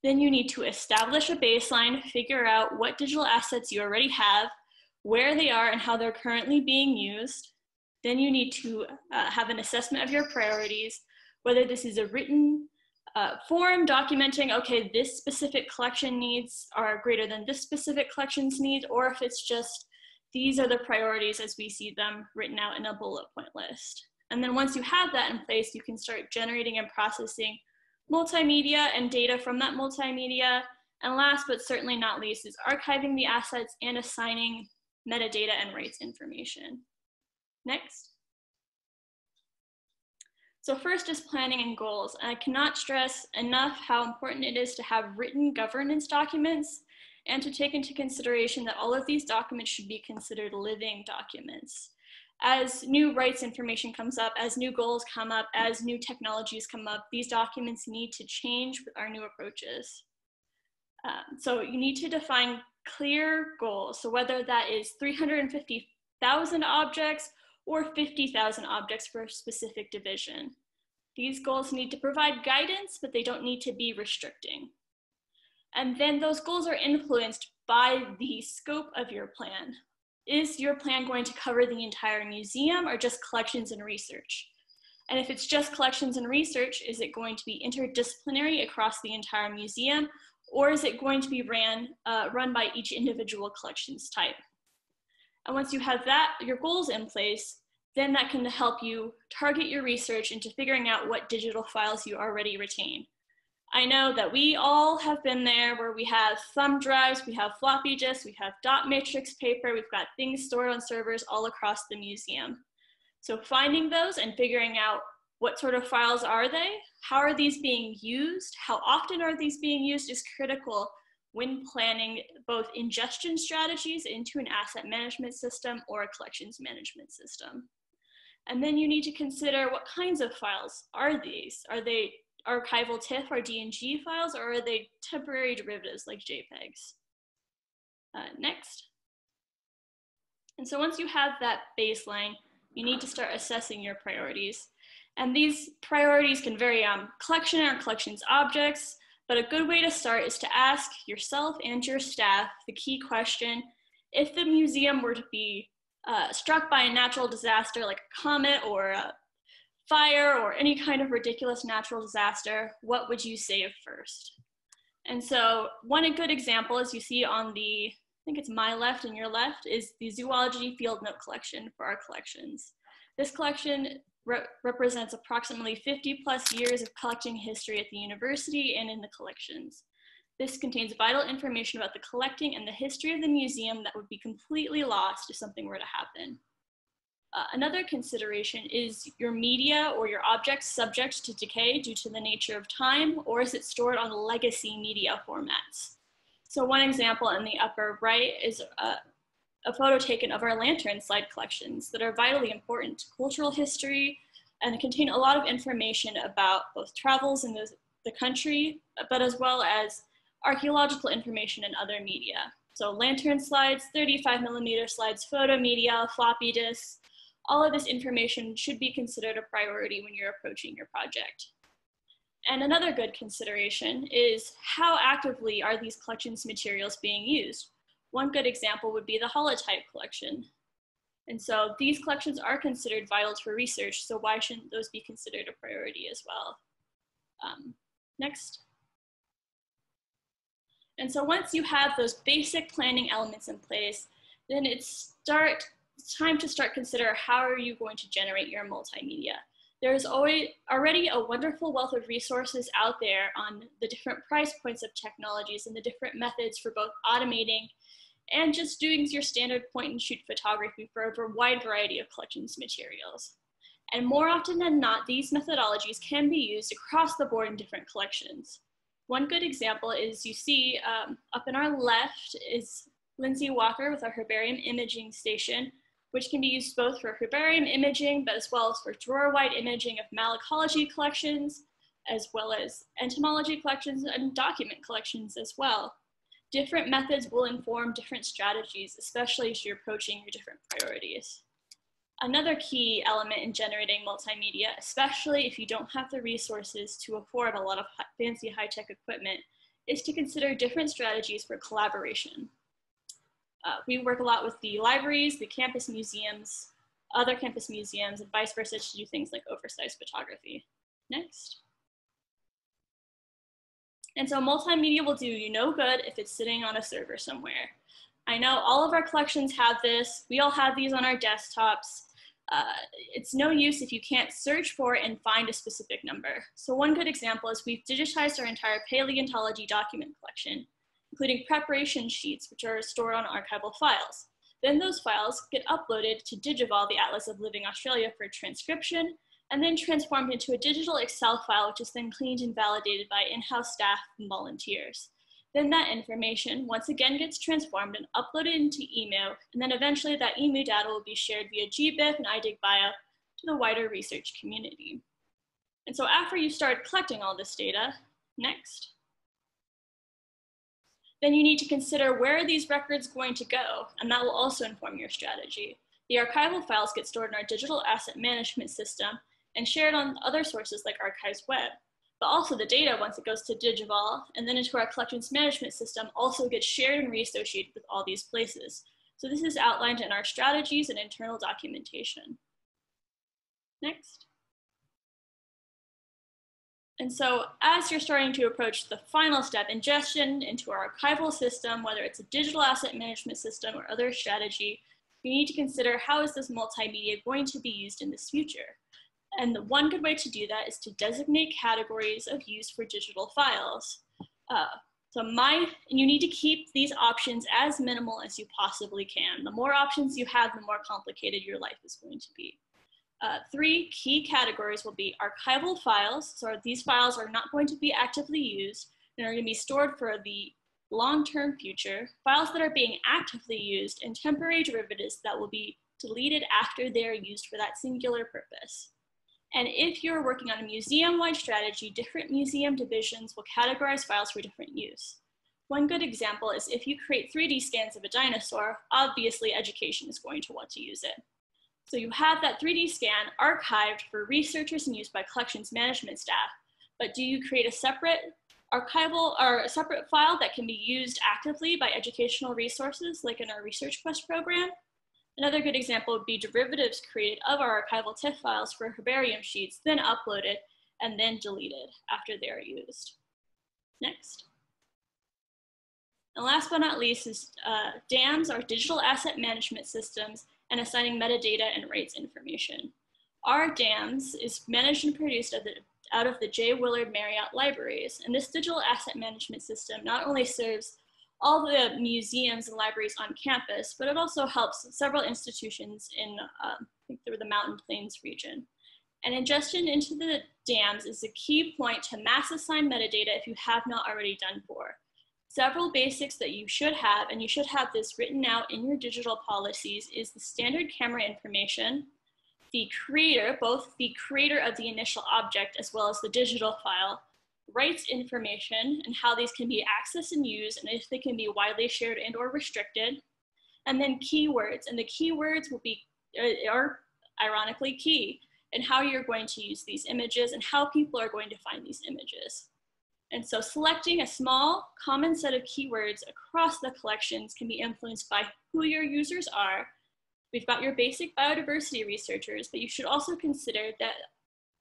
Then you need to establish a baseline, figure out what digital assets you already have, where they are and how they're currently being used. Then you need to have an assessment of your priorities, whether this is a written form documenting, okay, this specific collection needs are greater than this specific collection's needs, or if it's just, these are the priorities as we see them written out in a bullet point list. And then once you have that in place, you can start generating and processing multimedia and data from that multimedia. And last but certainly not least is archiving the assets and assigning metadata and rights information. Next. So first is planning and goals. And I cannot stress enough how important it is to have written governance documents and to take into consideration that all of these documents should be considered living documents. As new rights information comes up, as new goals come up, as new technologies come up, these documents need to change with our new approaches. So you need to define clear goals. So whether that is 350,000 objects or 50,000 objects for a specific division. These goals need to provide guidance, but they don't need to be restricting. And then those goals are influenced by the scope of your plan. Is your plan going to cover the entire museum or just collections and research? And if it's just collections and research, is it going to be interdisciplinary across the entire museum, or is it going to be run by each individual collections type? And once you have your goals in place, then that can help you target your research into figuring out what digital files you already retain. I know that we all have been there where we have thumb drives, we have floppy disks, we have dot matrix paper, we've got things stored on servers all across the museum. So finding those and figuring out what sort of files are they, how are these being used, how often are these being used is critical when planning both ingestion strategies into an asset management system or a collections management system. And then you need to consider what kinds of files are these? Are they archival TIFF or DNG files, or are they temporary derivatives like JPEGs? Next. And so once you have that baseline, you need to start assessing your priorities. And these priorities can vary on collection or collections objects, but a good way to start is to ask yourself and your staff the key question: if the museum were to be struck by a natural disaster like a comet or a fire or any kind of ridiculous natural disaster, what would you save first? And so one good example, as you see on the, I think it's my left and your left, is the zoology field note collection for our collections. This collection represents approximately 50 plus years of collecting history at the university and in the collections. This contains vital information about the collecting and the history of the museum that would be completely lost if something were to happen. Another consideration is your media or your objects subject to decay due to the nature of time, or is it stored on legacy media formats? So one example in the upper right is a photo taken of our lantern slide collections that are vitally important to cultural history and contain a lot of information about both travels in the country, but as well as archaeological information and other media. So lantern slides, 35mm slides, photo media, floppy disks, all of this information should be considered a priority when you're approaching your project. And another good consideration is how actively are these collections materials being used? One good example would be the holotype collection. And so these collections are considered vital to research, so why shouldn't those be considered a priority as well? Next. And so once you have those basic planning elements in place, then it's time to start consider how are you going to generate your multimedia. There's already a wonderful wealth of resources out there on the different price points of technologies and the different methods for both automating and just doing your standard point and shoot photography for a wide variety of collections materials. And more often than not, these methodologies can be used across the board in different collections. One good example is you see up in our left is Lindsay Walker with our herbarium imaging station, which can be used both for herbarium imaging, but as well as for drawer-wide imaging of malacology collections, as well as entomology collections and document collections as well. Different methods will inform different strategies, especially as you're approaching your different priorities. Another key element in generating multimedia, especially if you don't have the resources to afford a lot of fancy high-tech equipment, is to consider different strategies for collaboration. We work a lot with the libraries, the campus museums, other campus museums, and vice versa to do things like oversized photography. Next. And so multimedia will do you no good if it's sitting on a server somewhere. I know all of our collections have this. We all have these on our desktops. it's no use if you can't search for it and find a specific number. So one good example is we've digitized our entire paleontology document collection, including preparation sheets, which are stored on archival files. Then those files get uploaded to Digivol, the Atlas of Living Australia, for transcription, and then transformed into a digital Excel file, which is then cleaned and validated by in-house staff and volunteers. Then that information once again gets transformed and uploaded into email, and then eventually that email data will be shared via GBIF and iDigBio to the wider research community. And so after you start collecting all this data, next, then you need to consider where are these records going to go, and that will also inform your strategy. The archival files get stored in our digital asset management system and shared on other sources like Archives Web. But also the data, once it goes to Digivol and then into our collections management system, also gets shared and reassociated with all these places. So this is outlined in our strategies and internal documentation. Next. And so as you're starting to approach the final step, ingestion into our archival system, whether it's a digital asset management system or other strategy, you need to consider how is this multimedia going to be used in this future? And the one good way to do that is to designate categories of use for digital files. And you need to keep these options as minimal as you possibly can. The more options you have, the more complicated your life is going to be. 3 key categories will be archival files. So these files are not going to be actively used and are going to be stored for the long-term future. Files that are being actively used, and temporary derivatives that will be deleted after they are used for that singular purpose. And if you're working on a museum-wide strategy, different museum divisions will categorize files for different use. One good example is if you create 3D scans of a dinosaur, obviously education is going to want to use it. So you have that 3D scan archived for researchers and used by collections management staff, but do you create a separate archival or a separate file that can be used actively by educational resources like in our Research Quest program? Another good example would be derivatives created of our archival TIFF files for herbarium sheets, then uploaded and then deleted after they are used. Next. And last but not least is DAMs, our digital asset management systems, and assigning metadata and rights information. Our DAMs is managed and produced out of the J. Willard Marriott libraries. And this digital asset management system not only serves all the museums and libraries on campus, but it also helps several institutions in I think through the Mountain Plains region. And ingestion into the DAMs is a key point to mass assign metadata if you have not already done for. Several basics that you should have, and you should have this written out in your digital policies, is the standard camera information, the creator, both the creator of the initial object as well as the digital file, rights information and how these can be accessed and used, and if they can be widely shared and or restricted, and then keywords. And the keywords will be, are ironically key in how you're going to use these images and how people are going to find these images. And so selecting a small common set of keywords across the collections can be influenced by who your users are. We've got your basic biodiversity researchers, but you should also consider that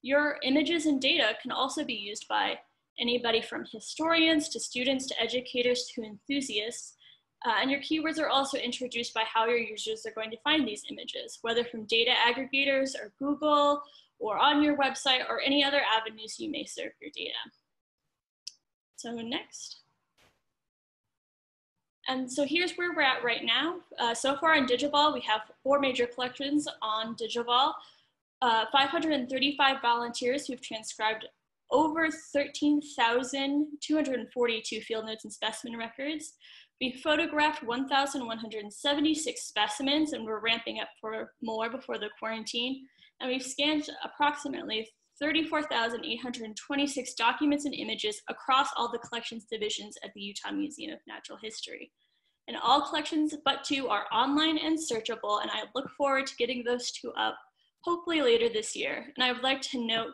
your images and data can also be used by anybody from historians to students to educators to enthusiasts. And your keywords are also introduced by how your users are going to find these images, whether from data aggregators or Google or on your website or any other avenues you may serve your data. So next. And so here's where we're at right now. So far in Digivol, we have 4 major collections on Digivol, 535 volunteers who've transcribed over 13,242 field notes and specimen records. We photographed 1,176 specimens, and we're ramping up for more before the quarantine. And we've scanned approximately 34,826 documents and images across all the collections divisions at the Utah Museum of Natural History. And all collections but 2 are online and searchable, and I look forward to getting those 2 up, hopefully later this year. And I would like to note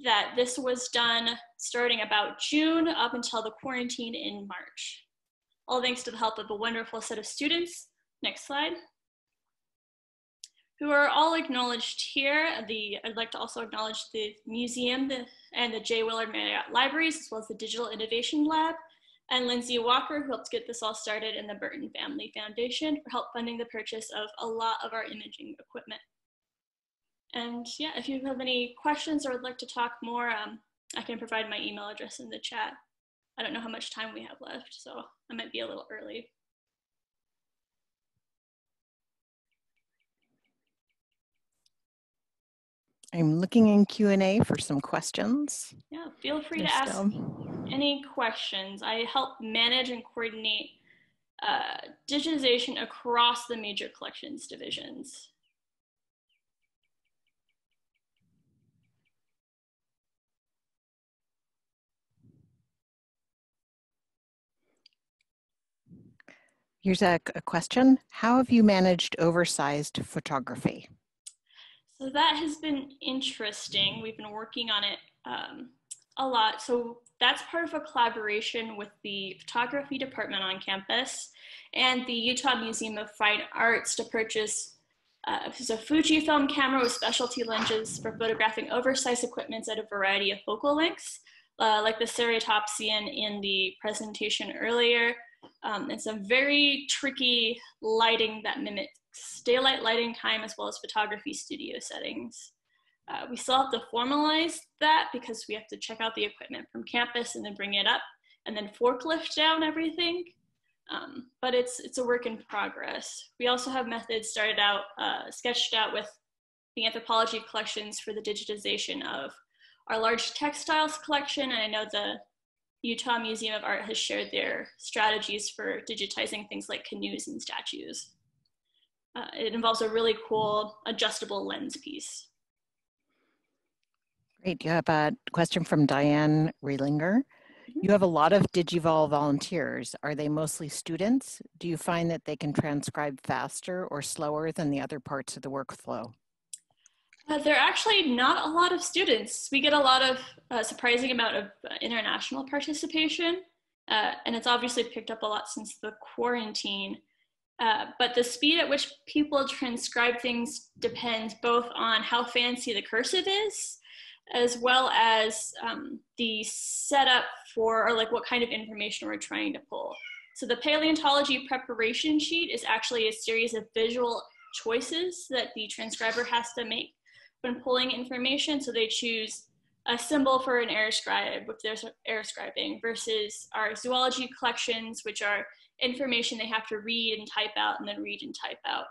that this was done starting about June up until the quarantine in March. All thanks to the help of a wonderful set of students. Next slide. Who are all acknowledged here. I'd like to also acknowledge the museum and the J. Willard Marriott Libraries, as well as the Digital Innovation Lab, and Lindsay Walker, who helped get this all started, and the Burton Family Foundation for help funding the purchase of a lot of our imaging equipment. And yeah, if you have any questions or would like to talk more, I can provide my email address in the chat. I don't know how much time we have left, so I might be a little early. I'm looking in Q&A for some questions. Yeah, feel free to ask any questions. I help manage and coordinate digitization across the major collections divisions. Here's a question. How have you managed oversized photography? So that has been interesting. We've been working on it a lot. So that's part of a collaboration with the photography department on campus and the Utah Museum of Fine Arts to purchase a Fujifilm camera with specialty lenses for photographing oversized equipments at a variety of focal lengths, like the Ceratopsian in the presentation earlier, and some very tricky lighting that mimics daylight lighting time as well as photography studio settings. We still have to formalize that because we have to check out the equipment from campus and then bring it up and then forklift down everything. But it's a work in progress. We also have methods sketched out with the anthropology collections for the digitization of our large textiles collection. And I know the Utah Museum of Art has shared their strategies for digitizing things like canoes and statues. It involves a really cool adjustable lens piece. Great. You have a question from Diane Reilinger. You have a lot of Digivol volunteers. Are they mostly students? Do you find that they can transcribe faster or slower than the other parts of the workflow? There are actually not a lot of students. We get a lot of surprising amount of international participation, and it's obviously picked up a lot since the quarantine. But the speed at which people transcribe things depends both on how fancy the cursive is, as well as the setup for, or like what kind of information we're trying to pull. So the paleontology preparation sheet is actually a series of visual choices that the transcriber has to make when pulling information. So they choose a symbol for an air scribe if there's air scribing versus our zoology collections, which are information they have to read and type out and then read and type out.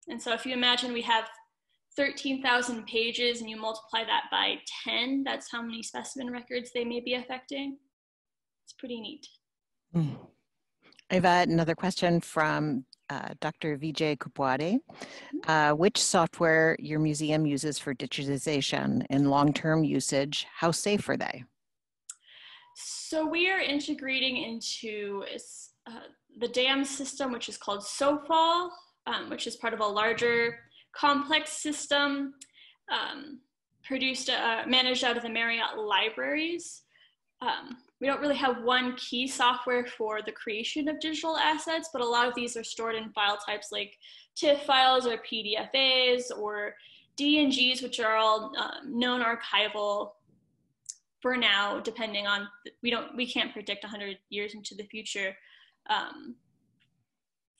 And so if you imagine we have 13,000 pages and you multiply that by 10, that's how many specimen records they may be affecting. It's pretty neat. I've had another question from Dr. Vijay Kupwade. Which software your museum uses for digitization and long-term usage, how safe are they? So we are integrating into the DAMs system, which is called SOFAL, which is part of a larger complex system managed out of the Marriott libraries. We don't really have one key software for the creation of digital assets, but a lot of these are stored in file types like TIFF files or PDFAs or DNGs, which are all known archival for now, depending on, we can't predict 100 years into the future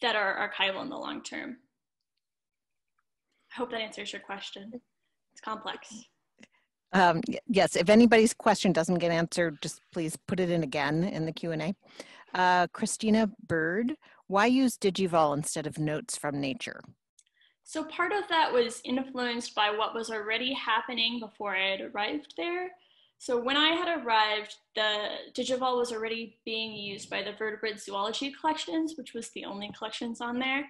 that are archival in the long term. I hope that answers your question. It's complex. Yes, if anybody's question doesn't get answered, just please put it in again in the Q&A. Christina Bird, why use Digivol instead of notes from nature? So part of that was influenced by what was already happening before I had arrived there. So when I had arrived, the Digivol was already being used by the vertebrate zoology collections, which was the only collections on there.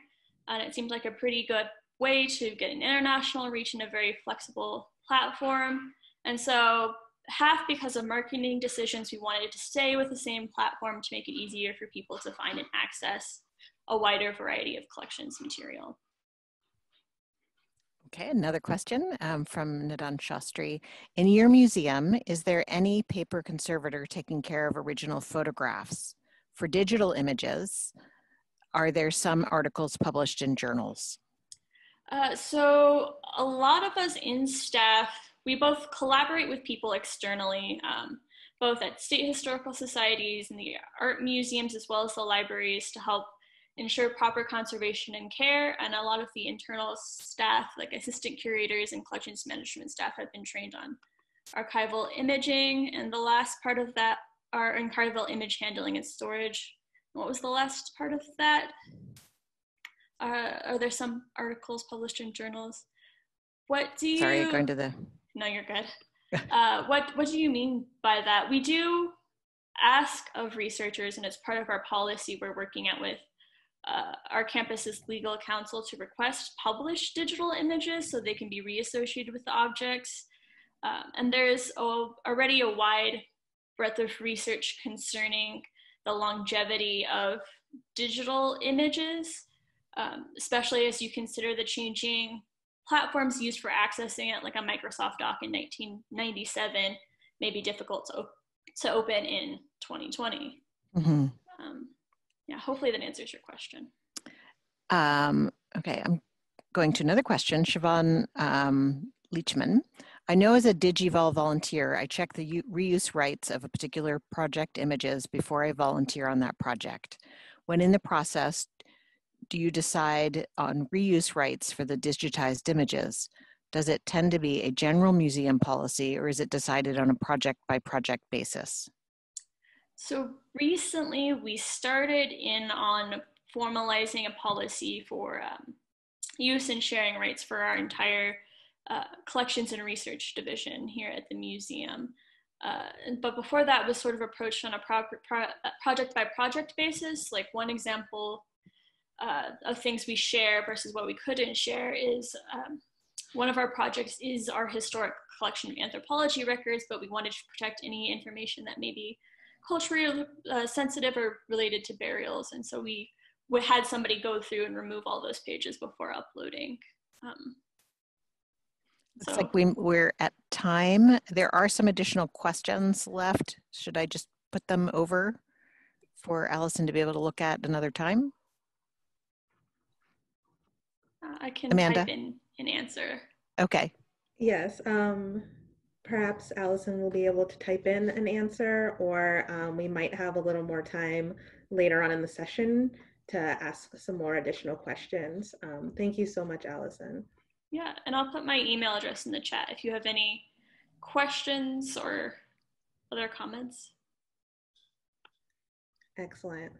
And it seemed like a pretty good way to get an international reach in a very flexible platform. And so half because of marketing decisions, we wanted to stay with the same platform to make it easier for people to find and access a wider variety of collections material. Okay, another question from Nadan Shastri. In your museum, is there any paper conservator taking care of original photographs? For digital images, are there some articles published in journals? So a lot of us in staff, we both collaborate with people externally, both at state historical societies and the art museums, as well as the libraries, to help ensure proper conservation and care, and a lot of the internal staff, like assistant curators and collections management staff, have been trained on archival imaging, and the last part of that are archival image handling and storage. What was the last part of that? Are there some articles published in journals? What do you... Sorry, going to the... No, you're good. What do you mean by that? We do ask of researchers, and it's part of our policy we're working at with our campus's legal counsel, to request published digital images so they can be reassociated with the objects. And there's already a wide breadth of research concerning the longevity of digital images, especially as you consider the changing platforms used for accessing it, like a Microsoft Doc in 1997, may be difficult to open in 2020. Mm-hmm. Yeah, hopefully that answers your question. Okay, I'm going to another question. Siobhan Leachman. I know as a DigiVol volunteer, I check the reuse rights of a particular project images before I volunteer on that project. When in the process, do you decide on reuse rights for the digitized images? Does it tend to be a general museum policy, or is it decided on a project by project basis? So recently we started in on formalizing a policy for use and sharing rights for our entire collections and research division here at the museum. But before that was sort of approached on a project by project basis. Like one example of things we share versus what we couldn't share is one of our projects is our historic collection of anthropology records, but we wanted to protect any information that may be culturally sensitive or related to burials. And so we had somebody go through and remove all those pages before uploading. Looks like we're at time. There are some additional questions left. Should I just put them over for Alyson to be able to look at another time? I can Amanda? type in an answer. Okay. Yes, perhaps Alyson will be able to type in an answer, or we might have a little more time later on in the session to ask some more additional questions. Thank you so much, Alyson. Yeah, and I'll put my email address in the chat if you have any questions or other comments. Excellent.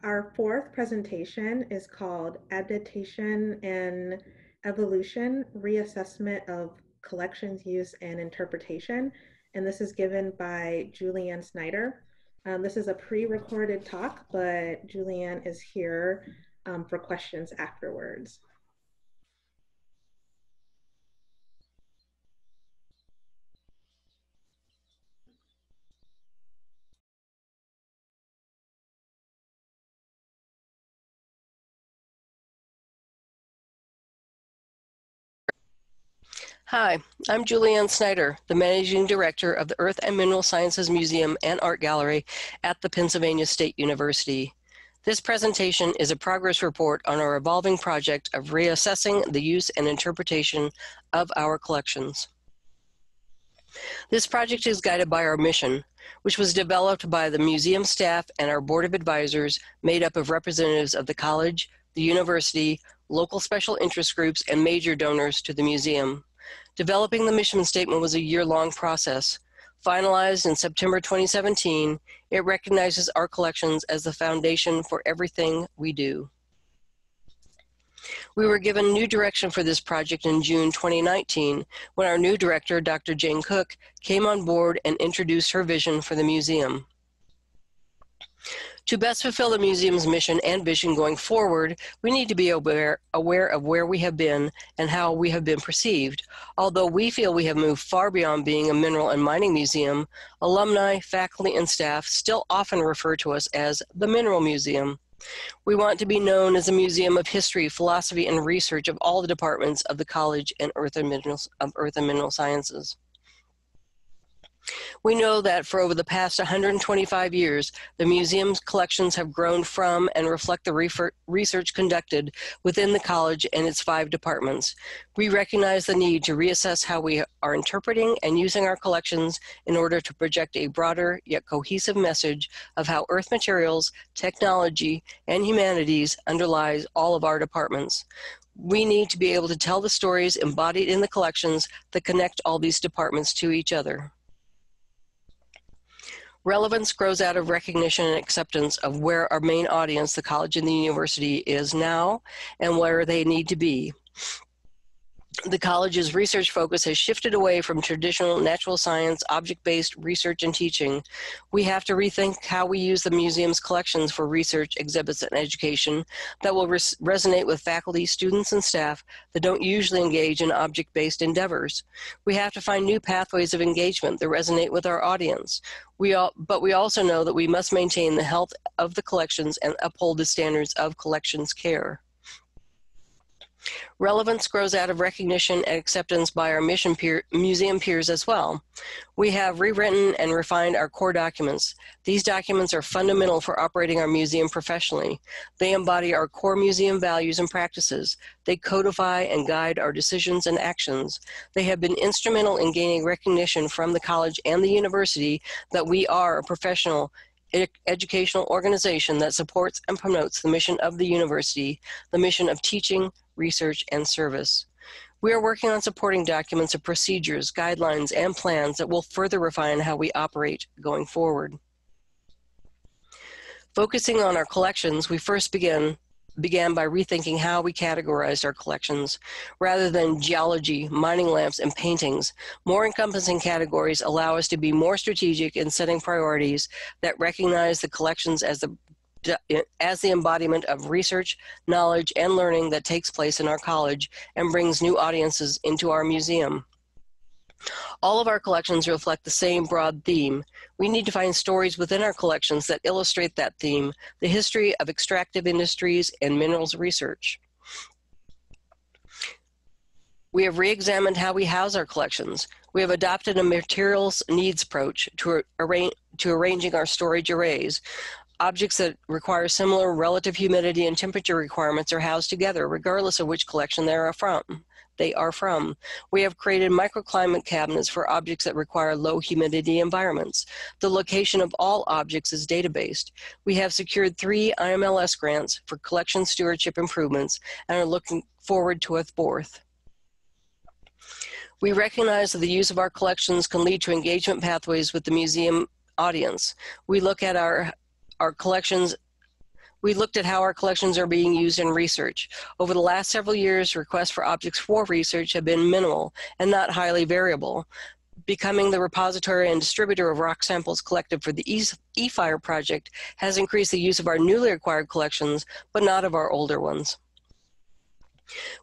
Our fourth presentation is called Adaptation and Evolution, Reassessment of Collections Use and Interpretation. And this is given by Julianne Snider. This is a pre-recorded talk, but Julianne is here for questions afterwards. Hi, I'm Julianne Snider, the Managing Director of the Earth and Mineral Sciences Museum and Art Gallery at the Pennsylvania State University. This presentation is a progress report on our evolving project of reassessing the use and interpretation of our collections. This project is guided by our mission, which was developed by the museum staff and our board of advisors made up of representatives of the college, the university, local special interest groups, and major donors to the museum. Developing the mission statement was a year-long process. Finalized in September 2017, it recognizes our collections as the foundation for everything we do. We were given new direction for this project in June 2019 when our new director, Dr. Jane Cook, came on board and introduced her vision for the museum. To best fulfill the museum's mission and vision going forward, we need to be aware of where we have been and how we have been perceived. Although we feel we have moved far beyond being a mineral and mining museum, alumni, faculty, and staff still often refer to us as the Mineral Museum. We want to be known as a museum of history, philosophy, and research of all the departments of the College and Earth and Mineral Sciences. We know that for over the past 125 years, the museum's collections have grown from and reflect the research conducted within the college and its 5 departments. We recognize the need to reassess how we are interpreting and using our collections in order to project a broader yet cohesive message of how earth materials, technology, and humanities underlies all of our departments. We need to be able to tell the stories embodied in the collections that connect all these departments to each other. Relevance grows out of recognition and acceptance of where our main audience, the college and the university, is now and where they need to be. The college's research focus has shifted away from traditional natural science, object-based research and teaching. We have to rethink how we use the museum's collections for research, exhibits, and education that will resonate with faculty, students, and staff that don't usually engage in object-based endeavors. We have to find new pathways of engagement that resonate with our audience. But we also know that we must maintain the health of the collections and uphold the standards of collections care. Relevance grows out of recognition and acceptance by our museum peers as well. We have rewritten and refined our core documents. These documents are fundamental for operating our museum professionally. They embody our core museum values and practices. They codify and guide our decisions and actions. They have been instrumental in gaining recognition from the college and the university that we are a professional educational organization that supports and promotes the mission of the university, the mission of teaching, research, and service. We are working on supporting documents of procedures, guidelines, and plans that will further refine how we operate going forward. Focusing on our collections, we first began by rethinking how we categorized our collections. Rather than geology, mining lamps, and paintings, more encompassing categories allow us to be more strategic in setting priorities that recognize the collections as the embodiment of research, knowledge, and learning that takes place in our college and brings new audiences into our museum. All of our collections reflect the same broad theme. We need to find stories within our collections that illustrate that theme, the history of extractive industries and minerals research. We have re-examined how we house our collections. We have adopted a materials needs approach to arranging our storage arrays. Objects that require similar relative humidity and temperature requirements are housed together, regardless of which collection they are from. We have created microclimate cabinets for objects that require low humidity environments. The location of all objects is data-based. We have secured 3 IMLS grants for collection stewardship improvements and are looking forward to a 4th. We recognize that the use of our collections can lead to engagement pathways with the museum audience. We looked at how our collections are being used in research. Over the last several years, requests for objects for research have been minimal and not highly variable. Becoming the repository and distributor of rock samples collected for the e-Fire project has increased the use of our newly acquired collections, but not of our older ones.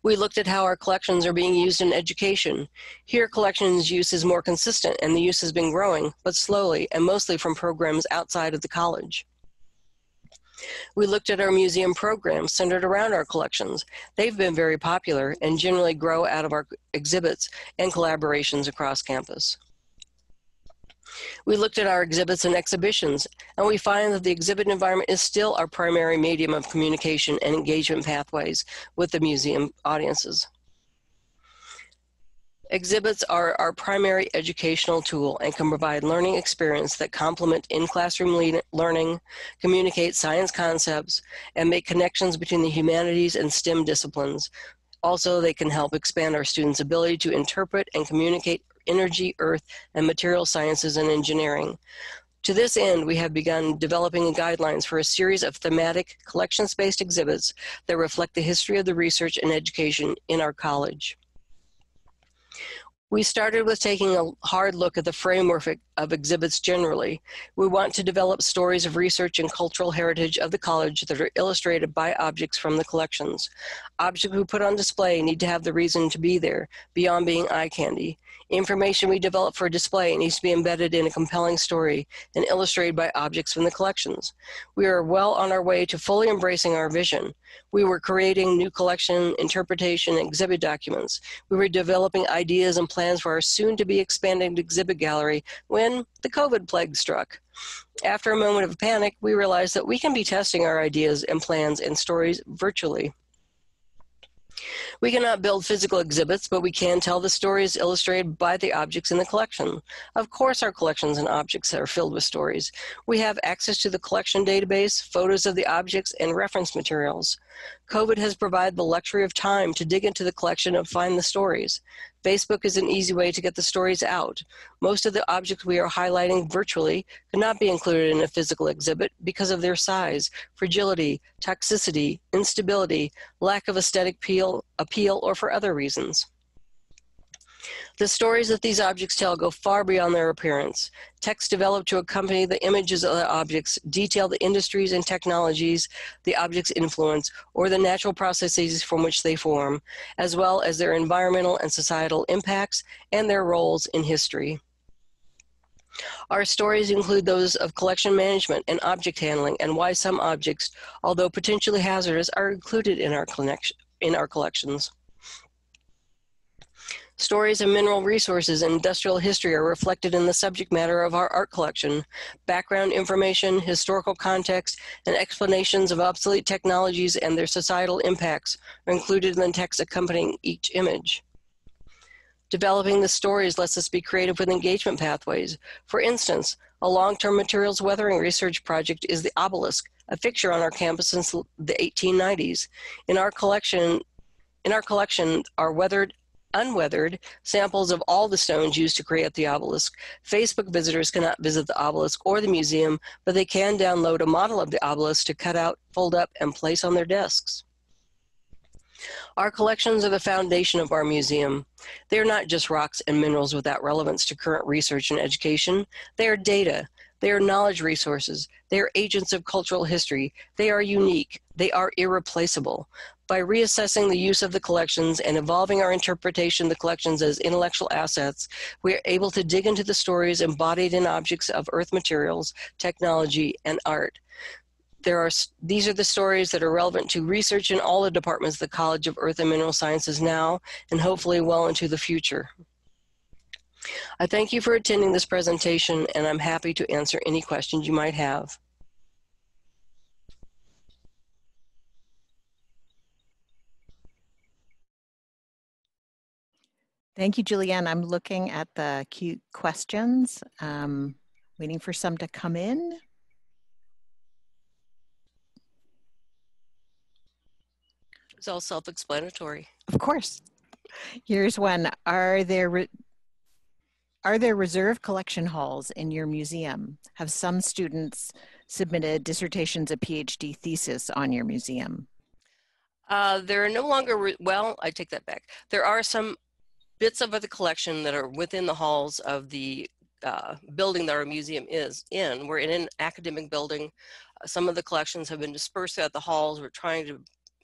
We looked at how our collections are being used in education. Here, collections use is more consistent and the use has been growing, but slowly and mostly from programs outside of the college. We looked at our museum programs centered around our collections. They've been very popular and generally grow out of our exhibits and collaborations across campus. We looked at our exhibits and exhibitions, and we find that the exhibit environment is still our primary medium of communication and engagement pathways with the museum audiences. Exhibits are our primary educational tool and can provide learning experience that complement in-classroom learning, communicate science concepts, and make connections between the humanities and STEM disciplines. Also, they can help expand our students' ability to interpret and communicate energy, earth, and material sciences and engineering. To this end, we have begun developing guidelines for a series of thematic, collections-based exhibits that reflect the history of the research and education in our college. We started with taking a hard look at the framework of exhibits generally. We want to develop stories of research and cultural heritage of the college that are illustrated by objects from the collections. Objects we put on display need to have the reason to be there, beyond being eye candy. Information we develop for display needs to be embedded in a compelling story and illustrated by objects from the collections. We are well on our way to fully embracing our vision. We were creating new collection, interpretation, and exhibit documents. We were developing ideas and plans for our soon-to-be expanding exhibit gallery, then the COVID plague struck. After a moment of panic, we realized that we can be testing our ideas and plans and stories virtually. We cannot build physical exhibits, but we can tell the stories illustrated by the objects in the collection. Of course, our collections and objects are filled with stories. We have access to the collection database, photos of the objects, and reference materials. COVID has provided the luxury of time to dig into the collection and find the stories. Facebook is an easy way to get the stories out. Most of the objects we are highlighting virtually could not be included in a physical exhibit because of their size, fragility, toxicity, instability, lack of aesthetic appeal, or for other reasons. The stories that these objects tell go far beyond their appearance. Text developed to accompany the images of the objects detail the industries and technologies the objects influence or the natural processes from which they form, as well as their environmental and societal impacts and their roles in history. Our stories include those of collection management and object handling and why some objects, although potentially hazardous, are included in our collections. Stories of mineral resources and industrial history are reflected in the subject matter of our art collection. Background information, historical context, and explanations of obsolete technologies and their societal impacts are included in the text accompanying each image. Developing the stories lets us be creative with engagement pathways. For instance, a long-term materials weathering research project is the obelisk, a fixture on our campus since the 1890s. In our collection are unweathered samples of all the stones used to create the obelisk. Facebook visitors cannot visit the obelisk or the museum, but they can download a model of the obelisk to cut out, fold up, and place on their desks. Our collections are the foundation of our museum. They are not just rocks and minerals without relevance to current research and education. They are data. They are knowledge resources. They are agents of cultural history. They are unique. They are irreplaceable. By reassessing the use of the collections and evolving our interpretation of the collections as intellectual assets, we are able to dig into the stories embodied in objects of earth materials, technology, and art. These are the stories that are relevant to research in all the departments of the College of Earth and Mineral Sciences now, and hopefully well into the future. I thank you for attending this presentation, and I'm happy to answer any questions you might have. Thank you, Julianne. I'm looking at the cute questions, waiting for some to come in. It's all self-explanatory. Of course. Here's one. Are there reserve collection halls in your museum? Have some students submitted dissertations or PhD thesis on your museum? There are no longer, well, I take that back. There are some bits of the collection that are within the halls of the building that our museum is in. We're in an academic building. Some of the collections have been dispersed throughout the halls. We're trying to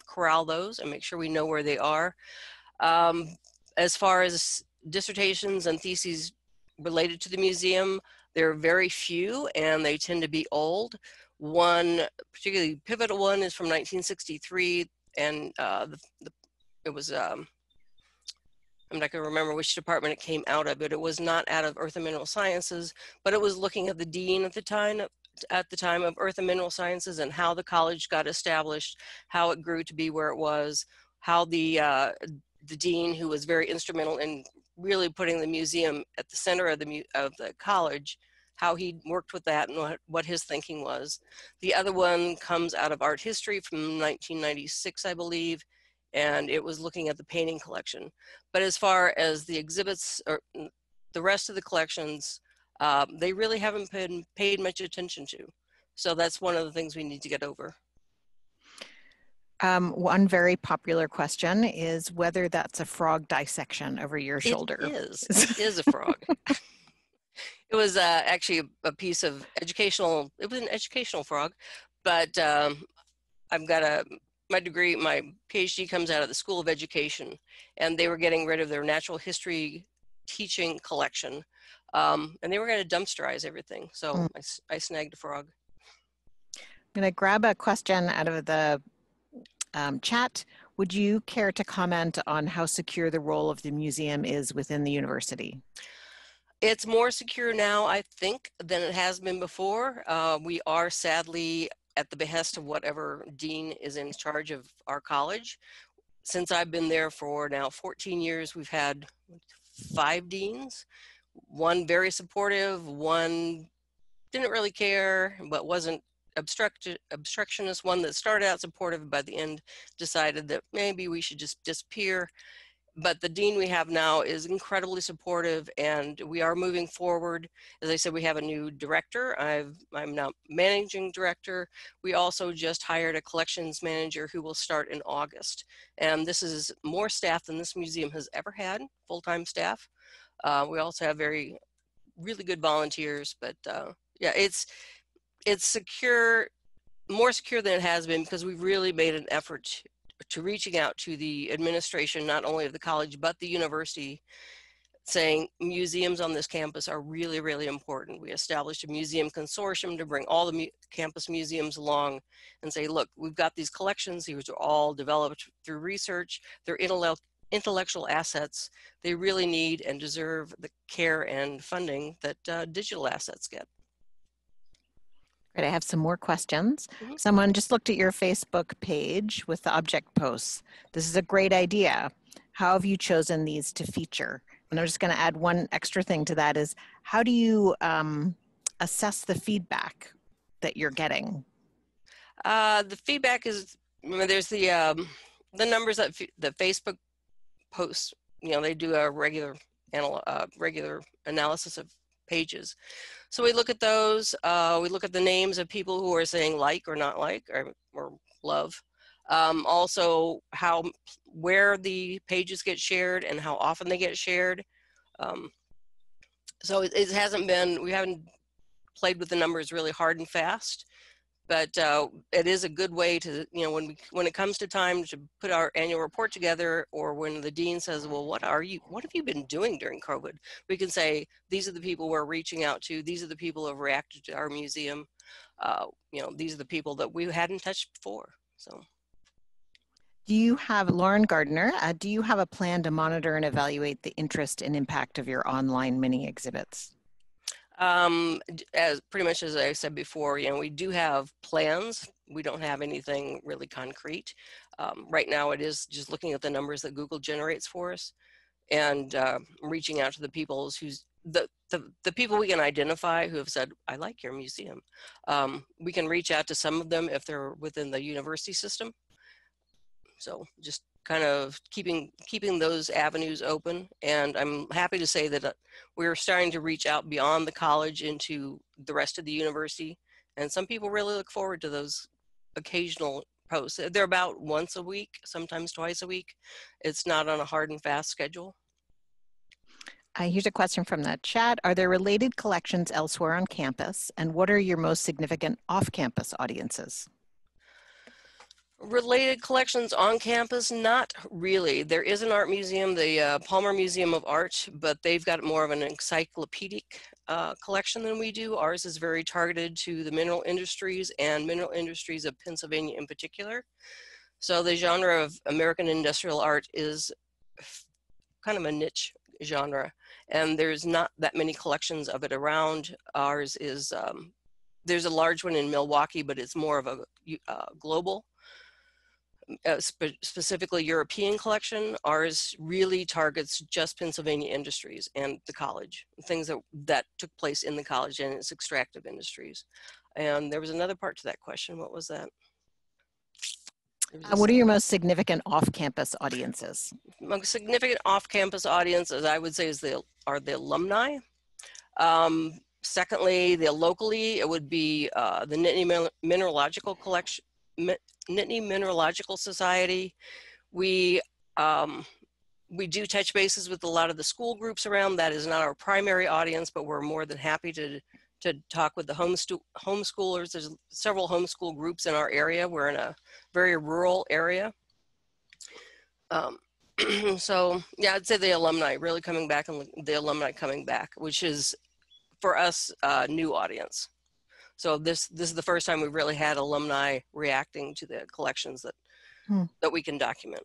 corral those and make sure we know where they are. As far as dissertations and theses related to the museum, there are very few and they tend to be old. One particularly pivotal one is from 1963 and it was, I'm not going to remember which department it came out of, but it was not out of Earth and Mineral Sciences, but it was looking at the dean at the time of Earth and Mineral Sciences and how the college got established, how it grew to be where it was, how the dean, who was very instrumental in really putting the museum at the center of the college, how he worked with that and what his thinking was. The other one comes out of art history from 1996, I believe, and it was looking at the painting collection. But as far as the exhibits or the rest of the collections, they really haven't been paid much attention to. So that's one of the things we need to get over. One very popular question is whether that's a frog dissection over your shoulder. It is a frog. It was actually a piece of educational, it was an educational frog, but I've got my degree, my PhD comes out of the School of Education, and they were getting rid of their natural history teaching collection, and they were going to dumpsterize everything. So I snagged a frog. I'm going to grab a question out of the chat. Would you care to comment on how secure the role of the museum is within the university? It's more secure now, I think, than it has been before. We are sadly at the behest of whatever dean is in charge of our college. Since I've been there for now 14 years, we've had 5 deans, one very supportive, one didn't really care, but wasn't obstructionist, one that started out supportive, by the end decided that maybe we should just disappear. But the dean we have now is incredibly supportive, and we are moving forward. As I said, we have a new director. I'm now managing director. We also just hired a collections manager who will start in August. And this is more staff than this museum has ever had, full-time staff. We also have really good volunteers, but yeah, it's secure, more secure than it has been, because we've really made an effort to reaching out to the administration, not only of the college, but the university, saying museums on this campus are really, really important. We established a museum consortium to bring all the campus museums along and say, look, we've got these collections. These are all developed through research. They're intellectual assets. They really need and deserve the care and funding that digital assets get. Right, I have some more questions. Someone just looked at your Facebook page with the object posts. This is a great idea. How have you chosen these to feature? And I'm just going to add one extra thing to that is, how do you assess the feedback that you're getting? The feedback is, there's the numbers that Facebook posts. They do a regular analysis of pages. So we look at those. We look at the names of people who are saying like or not like or love. Also where the pages get shared and how often they get shared. So it hasn't been, we haven't played with the numbers really hard and fast, but it is a good way to, when it comes to time to put our annual report together, or when the dean says, well, what have you been doing during COVID? We can say, these are the people we're reaching out to. These are the people who have reacted to our museum. These are the people that we hadn't touched before, so. Do you have, Lauren Gardner, do you have a plan to monitor and evaluate the interest and impact of your online mini exhibits? As pretty much as I said before, we do have plans. We don't have anything really concrete. Right now it is just looking at the numbers that Google generates for us, and reaching out to the people the people we can identify who have said, I like your museum. We can reach out to some of them if they're within the university system. So just kind of keeping those avenues open. And I'm happy to say that we're starting to reach out beyond the college into the rest of the university. And some people really look forward to those occasional posts. They're about once a week, sometimes twice a week. It's not on a hard and fast schedule. Here's a question from the chat. Are there related collections elsewhere on campus? And what are your most significant off-campus audiences? Related collections on campus, not really. There is an art museum, the Palmer Museum of Art, but they've got more of an encyclopedic collection than we do. Ours is very targeted to the mineral industries and mineral industries of Pennsylvania in particular. So the genre of American industrial art is kind of a niche genre, and there's not that many collections of it around. Ours is, there's a large one in Milwaukee, but it's more of a global, specifically European collection. Ours really targets just Pennsylvania industries and the college, things that took place in the college and its extractive industries. And there was another part to that question. What was that? What are your most significant off-campus audiences? Most significant off-campus audiences, I would say, are the alumni. Secondly, locally, it would be the Nittany Mineralogical Collection, Nittany Mineralogical Society. We do touch bases with a lot of the school groups around. That is not our primary audience, but we're more than happy to talk with the homeschoolers. There's several homeschool groups in our area. We're in a very rural area. So yeah, I'd say the alumni really coming back, and the alumni coming back, which is for us a new audience. So this is the first time we've really had alumni reacting to the collections that we can document.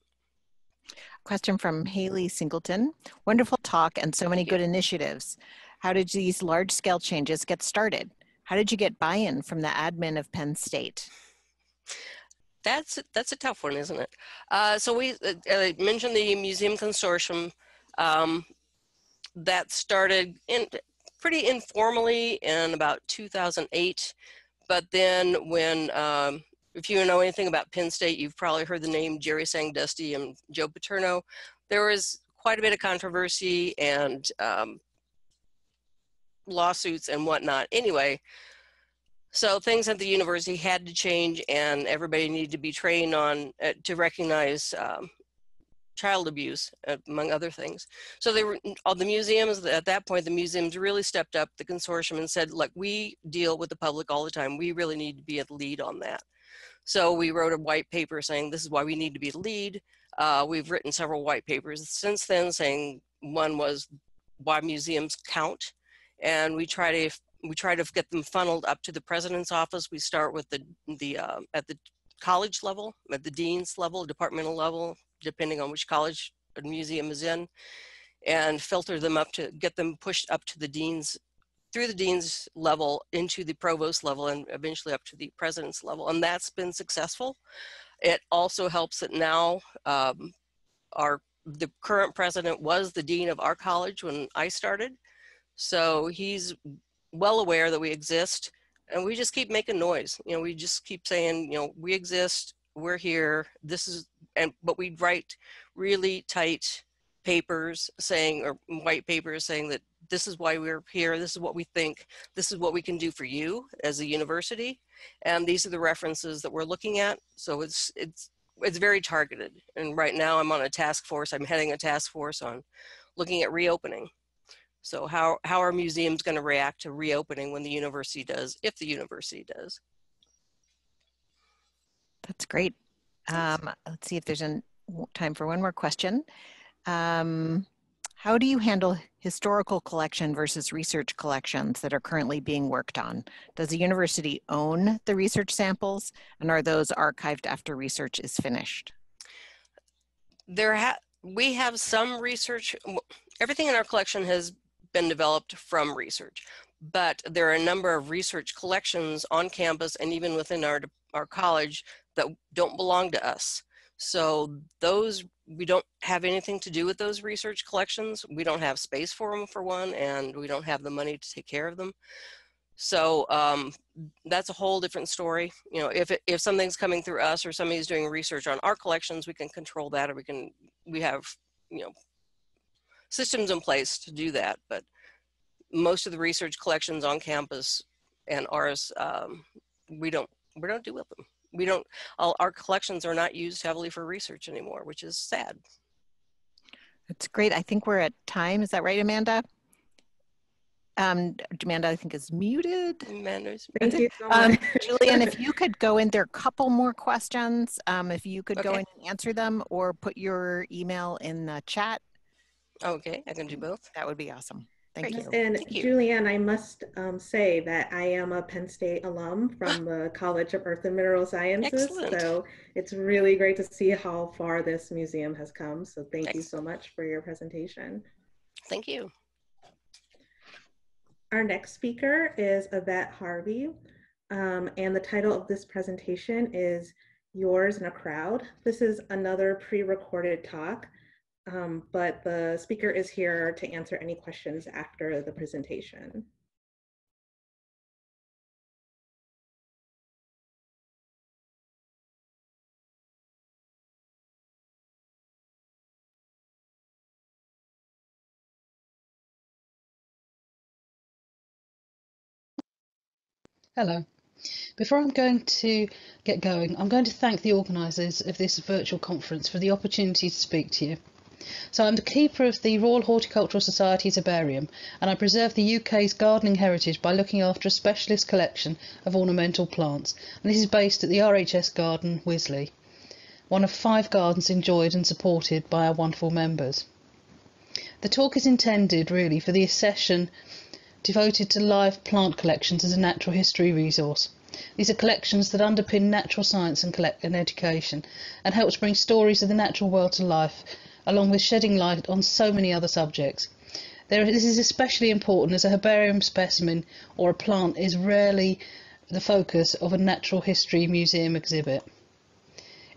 Question from Haley Singleton. Wonderful talk and so many good initiatives. How did these large-scale changes get started? How did you get buy-in from the admin of Penn State? That's a tough one, isn't it? So we mentioned the Museum Consortium that started pretty informally in about 2008. But then when, if you know anything about Penn State, you've probably heard the name Jerry Sangdusty and Joe Paterno. There was quite a bit of controversy and lawsuits and whatnot. Anyway, so things at the university had to change, and everybody needed to be trained on to recognize child abuse, among other things. So they were all the museums at that point. The museums really stepped up, the consortium, and said, "Look, we deal with the public all the time. We really need to be at the lead on that." So we wrote a white paper saying this is why we need to be the lead. We've written several white papers since then, saying one was why museums count, and we try to get them funneled up to the president's office. We start with at the college level, at the dean's level, departmental level, depending on which college a museum is in, and filter them up to get them pushed up to the dean's, through the dean's level into the provost level, and eventually up to the president's level. And that's been successful. It also helps that now the current president was the dean of our college when I started. So he's well aware that we exist, and we just keep making noise. You know, we just keep saying, you know, we exist, we're here, this is, but we write really tight papers saying, or white papers saying that this is why we're here, this is what we think, this is what we can do for you as a university, and these are the references that we're looking at. So it's very targeted. And right now I'm on a task force, I'm heading a task force on looking at reopening. So how are museums going to react to reopening when the university does, if the university does? That's great. Let's see if there's time for one more question. How do you handle historical collection versus research collections that are currently being worked on? Does the university own the research samples, and are those archived after research is finished? We have some research. Everything in our collection has been developed from research, but there are a number of research collections on campus and even within our college that don't belong to us. So those, we don't have anything to do with those research collections. We don't have space for them, for one, and we don't have the money to take care of them. So that's a whole different story. You know, if something's coming through us or somebody's doing research on our collections, we can control that, or we have, you know, systems in place to do that. But most of the research collections on campus and ours, we don't do with them. Our collections are not used heavily for research anymore, which is sad. That's great. I think we're at time. Is that right, Amanda? Amanda, I think, is muted. Amanda's Thank you so much. Julianne, if you could go in, there are a couple more questions. If you could go in and answer them, or put your email in the chat. Okay, I can do both. That would be awesome. Thank you. And Thank you. Julianne, I must say that I am a Penn State alum from the College of Earth and Mineral Sciences. Excellent. So it's really great to see how far this museum has come. So thank you so much for your presentation. Thank you. Our next speaker is Yvette Harvey, and the title of this presentation is Yours in a Crowd. This is another pre-recorded talk, but the speaker is here to answer any questions after the presentation. Hello. Before I'm going to get going, I'm going to thank the organisers of this virtual conference for the opportunity to speak to you. So I'm the keeper of the Royal Horticultural Society's herbarium, and I preserve the UK's gardening heritage by looking after a specialist collection of ornamental plants. And this is based at the RHS Garden, Wisley, one of 5 gardens enjoyed and supported by our wonderful members. The talk is intended really for the session devoted to live plant collections as a natural history resource. These are collections that underpin natural science and education, and help to bring stories of the natural world to life, along with shedding light on so many other subjects. This is especially important as a herbarium specimen or a plant is rarely the focus of a natural history museum exhibit.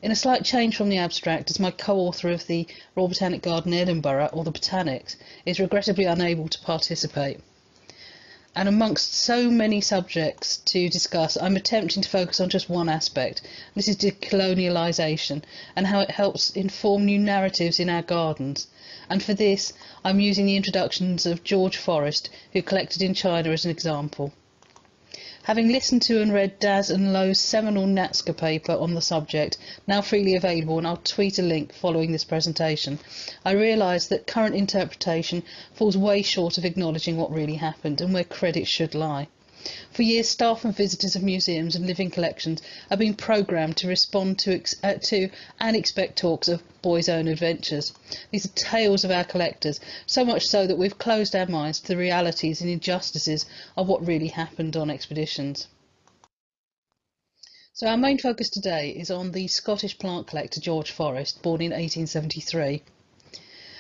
In a slight change from the abstract, as my co-author of the Royal Botanic Garden Edinburgh, or the Botanics, is regrettably unable to participate. And amongst so many subjects to discuss, I'm attempting to focus on just one aspect. This is decolonialisation and how it helps inform new narratives in our gardens. And for this, I'm using the introductions of George Forrest, who collected in China, as an example. Having listened to and read Daz and Lowe's seminal NATSCA paper on the subject, now freely available, and I'll tweet a link following this presentation, I realised that current interpretation falls way short of acknowledging what really happened and where credit should lie. For years, staff and visitors of museums and living collections have been programmed to respond to and expect talks of boys' own adventures. These are tales of our collectors, so much so that we've closed our minds to the realities and injustices of what really happened on expeditions. So our main focus today is on the Scottish plant collector George Forrest, born in 1873.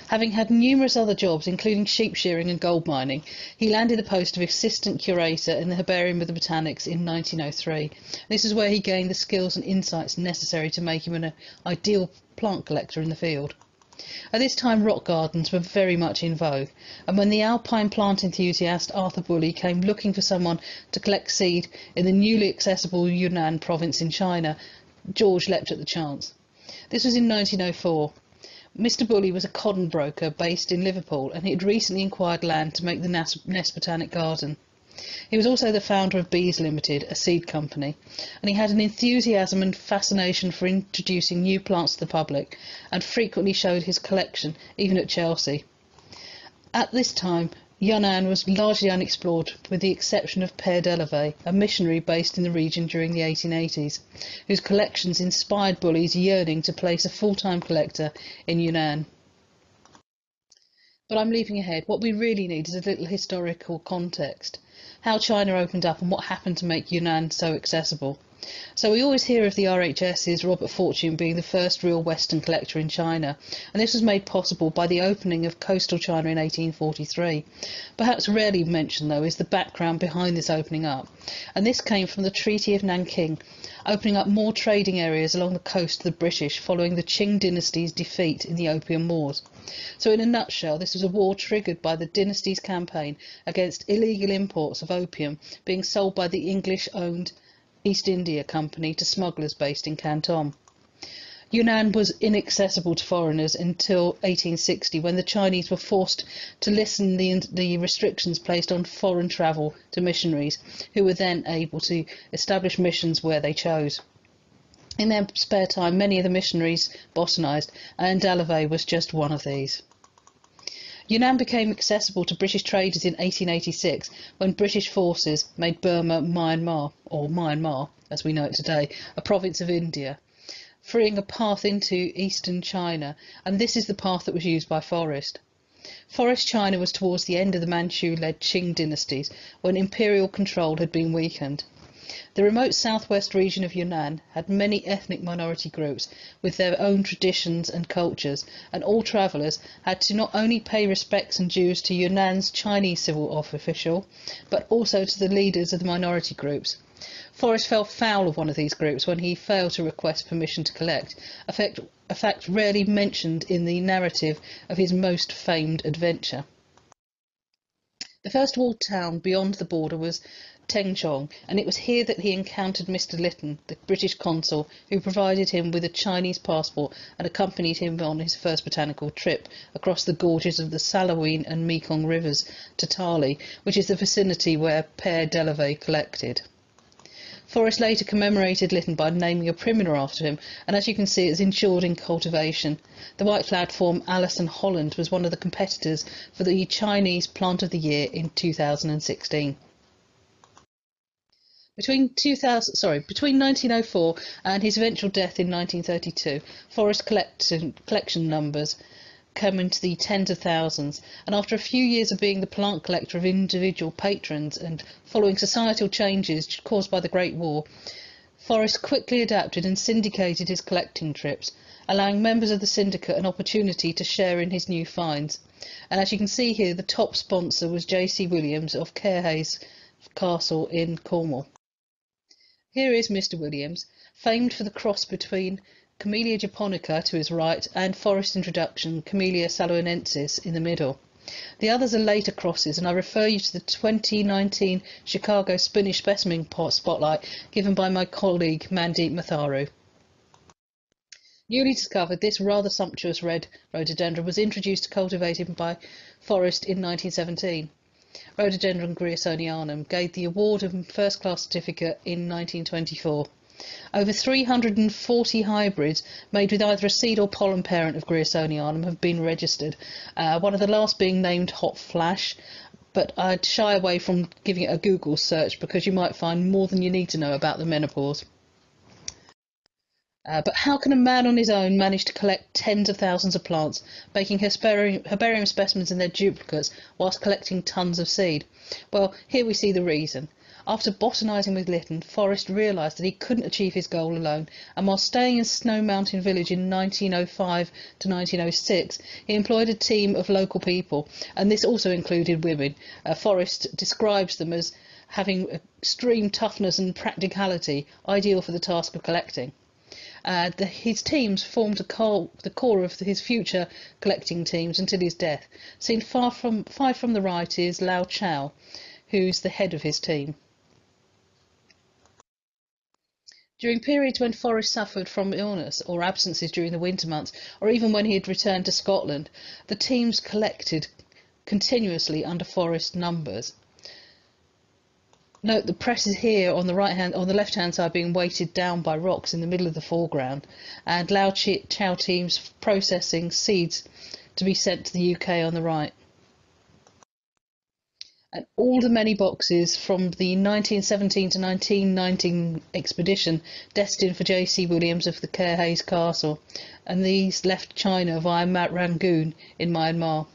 Having had numerous other jobs, including sheep shearing and gold mining, he landed the post of assistant curator in the Herbarium of the Botanics in 1903. This is where he gained the skills and insights necessary to make him an ideal plant collector in the field. At this time, rock gardens were very much in vogue, and when the alpine plant enthusiast Arthur Bully came looking for someone to collect seed in the newly accessible Yunnan province in China, George leapt at the chance. This was in 1904. Mr. Bully was a cotton broker based in Liverpool, and he had recently acquired land to make the Nest Botanic Garden. He was also the founder of Bees Limited, a seed company, and he had an enthusiasm and fascination for introducing new plants to the public, and frequently showed his collection, even at Chelsea. At this time, Yunnan was largely unexplored, with the exception of Père d'Eldh, a missionary based in the region during the 1880s, whose collections inspired Bully's yearning to place a full-time collector in Yunnan. But I'm leaping ahead. What we really need is a little historical context, how China opened up and what happened to make Yunnan so accessible. So we always hear of the RHS's Robert Fortune being the first real Western collector in China, and this was made possible by the opening of coastal China in 1843. Perhaps rarely mentioned, though, is the background behind this opening up, and this came from the Treaty of Nanking, opening up more trading areas along the coast to the British following the Qing dynasty's defeat in the Opium Wars. So in a nutshell, this was a war triggered by the dynasty's campaign against illegal imports of opium being sold by the English-owned East India Company to smugglers based in Canton. Yunnan was inaccessible to foreigners until 1860, when the Chinese were forced to loosen the restrictions placed on foreign travel to missionaries, who were then able to establish missions where they chose. In their spare time, many of the missionaries botanised, and Eldh was just one of these. Yunnan became accessible to British traders in 1886 when British forces made Burma Myanmar, or Myanmar as we know it today, a province of India, freeing a path into eastern China, and this is the path that was used by Forrest. Forest China was towards the end of the Manchu-led Qing dynasties, when imperial control had been weakened. The remote southwest region of Yunnan had many ethnic minority groups with their own traditions and cultures, and all travellers had to not only pay respects and dues to Yunnan's Chinese civil official, but also to the leaders of the minority groups. Forrest fell foul of one of these groups when he failed to request permission to collect, a fact rarely mentioned in the narrative of his most famed adventure. The first walled town beyond the border was Tengchong, and it was here that he encountered Mr. Lytton, the British consul, who provided him with a Chinese passport and accompanied him on his first botanical trip across the gorges of the Salaween and Mekong rivers to Tali, which is the vicinity where Père d'Eldh collected. Forrest later commemorated Lytton by naming a primula after him, and as you can see, it's endured in cultivation. The white-flowered form Alyson Holland was one of the competitors for the Chinese Plant of the Year in 2016. Between 1904 and his eventual death in 1932, Forrest's collection numbers come into the tens of thousands, and after a few years of being the plant collector of individual patrons and following societal changes caused by the Great War, Forrest quickly adapted and syndicated his collecting trips, allowing members of the syndicate an opportunity to share in his new finds. And as you can see here, the top sponsor was J.C. Williams of Carehays Castle in Cornwall. Here is Mr. Williams, famed for the cross between Camellia japonica to his right and forest introduction Camellia saluinensis in the middle. The others are later crosses, and I refer you to the 2019 Chicago Spinach Specimen Spotlight given by my colleague Mandeep Matharu. Newly discovered, this rather sumptuous red rhododendron was introduced to cultivating by Forest in 1917. Rhododendron griersoneanum gained the award of first-class certificate in 1924. Over 340 hybrids made with either a seed or pollen parent of griersoneanum have been registered, one of the last being named Hot Flash, but I'd shy away from giving it a Google search because you might find more than you need to know about the menopause. But how can a man on his own manage to collect tens of thousands of plants, making herbarium specimens and their duplicates whilst collecting tons of seed? Well, here we see the reason. After botanising with Lytton, Forrest realised that he couldn't achieve his goal alone, and while staying in Snow Mountain Village in 1905 to 1906, he employed a team of local people, and this also included women. Forrest describes them as having extreme toughness and practicality, ideal for the task of collecting. His teams formed the core of his future collecting teams until his death. Seen five from the right is Lao Chow, who's the head of his team. During periods when Forrest suffered from illness or absences during the winter months, or even when he had returned to Scotland, the teams collected continuously under Forrest numbers. Note the presses here on the left hand side being weighted down by rocks in the middle of the foreground, and Lao Chow teams processing seeds to be sent to the UK on the right. And all the many boxes from the 1917 to 1919 expedition destined for J.C. Williams of the Carehays Castle, and these left China via Rangoon in Myanmar.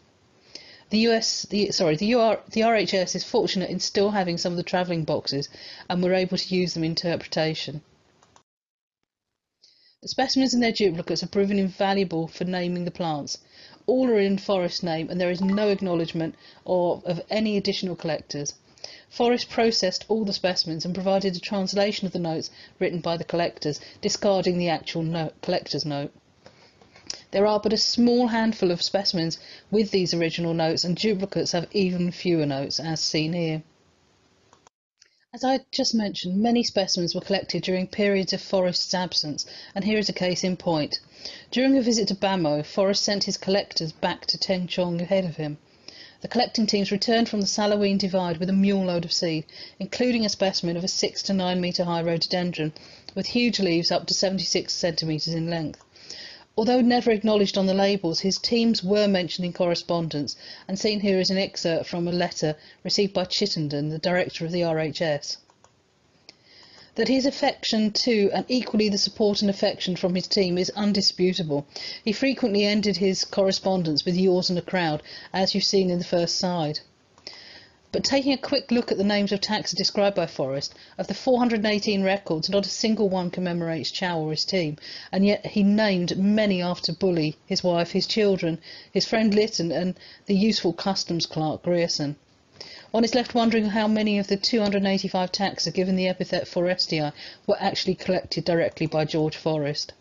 The RHS is fortunate in still having some of the travelling boxes, and we're able to use them in interpretation. The specimens and their duplicates have proven invaluable for naming the plants. All are in Forrest's name, and there is no acknowledgement of any additional collectors. Forrest processed all the specimens and provided a translation of the notes written by the collectors, discarding the actual collector's note. There are but a small handful of specimens with these original notes, and duplicates have even fewer notes, as seen here. As I just mentioned, many specimens were collected during periods of Forrest's absence, and here is a case in point. During a visit to Bamo, Forrest sent his collectors back to Teng Chong ahead of him. The collecting teams returned from the Salaween Divide with a mule load of seed, including a specimen of a 6 to 9 metre high rhododendron, with huge leaves up to 76 centimetres in length. Although never acknowledged on the labels, his teams were mentioned in correspondence, and seen here is an excerpt from a letter received by Chittenden, the director of the RHS. That his affection to, and equally the support and affection from his team, is undisputable. He frequently ended his correspondence with yours and a crowd, as you've seen in the first side. But taking a quick look at the names of taxa described by Forrest, of the 418 records, not a single one commemorates Chow or his team, and yet he named many after Bully, his wife, his children, his friend Lytton, and the useful customs clerk Grierson. One is left wondering how many of the 285 taxa given the epithet Forrestii were actually collected directly by George Forrest.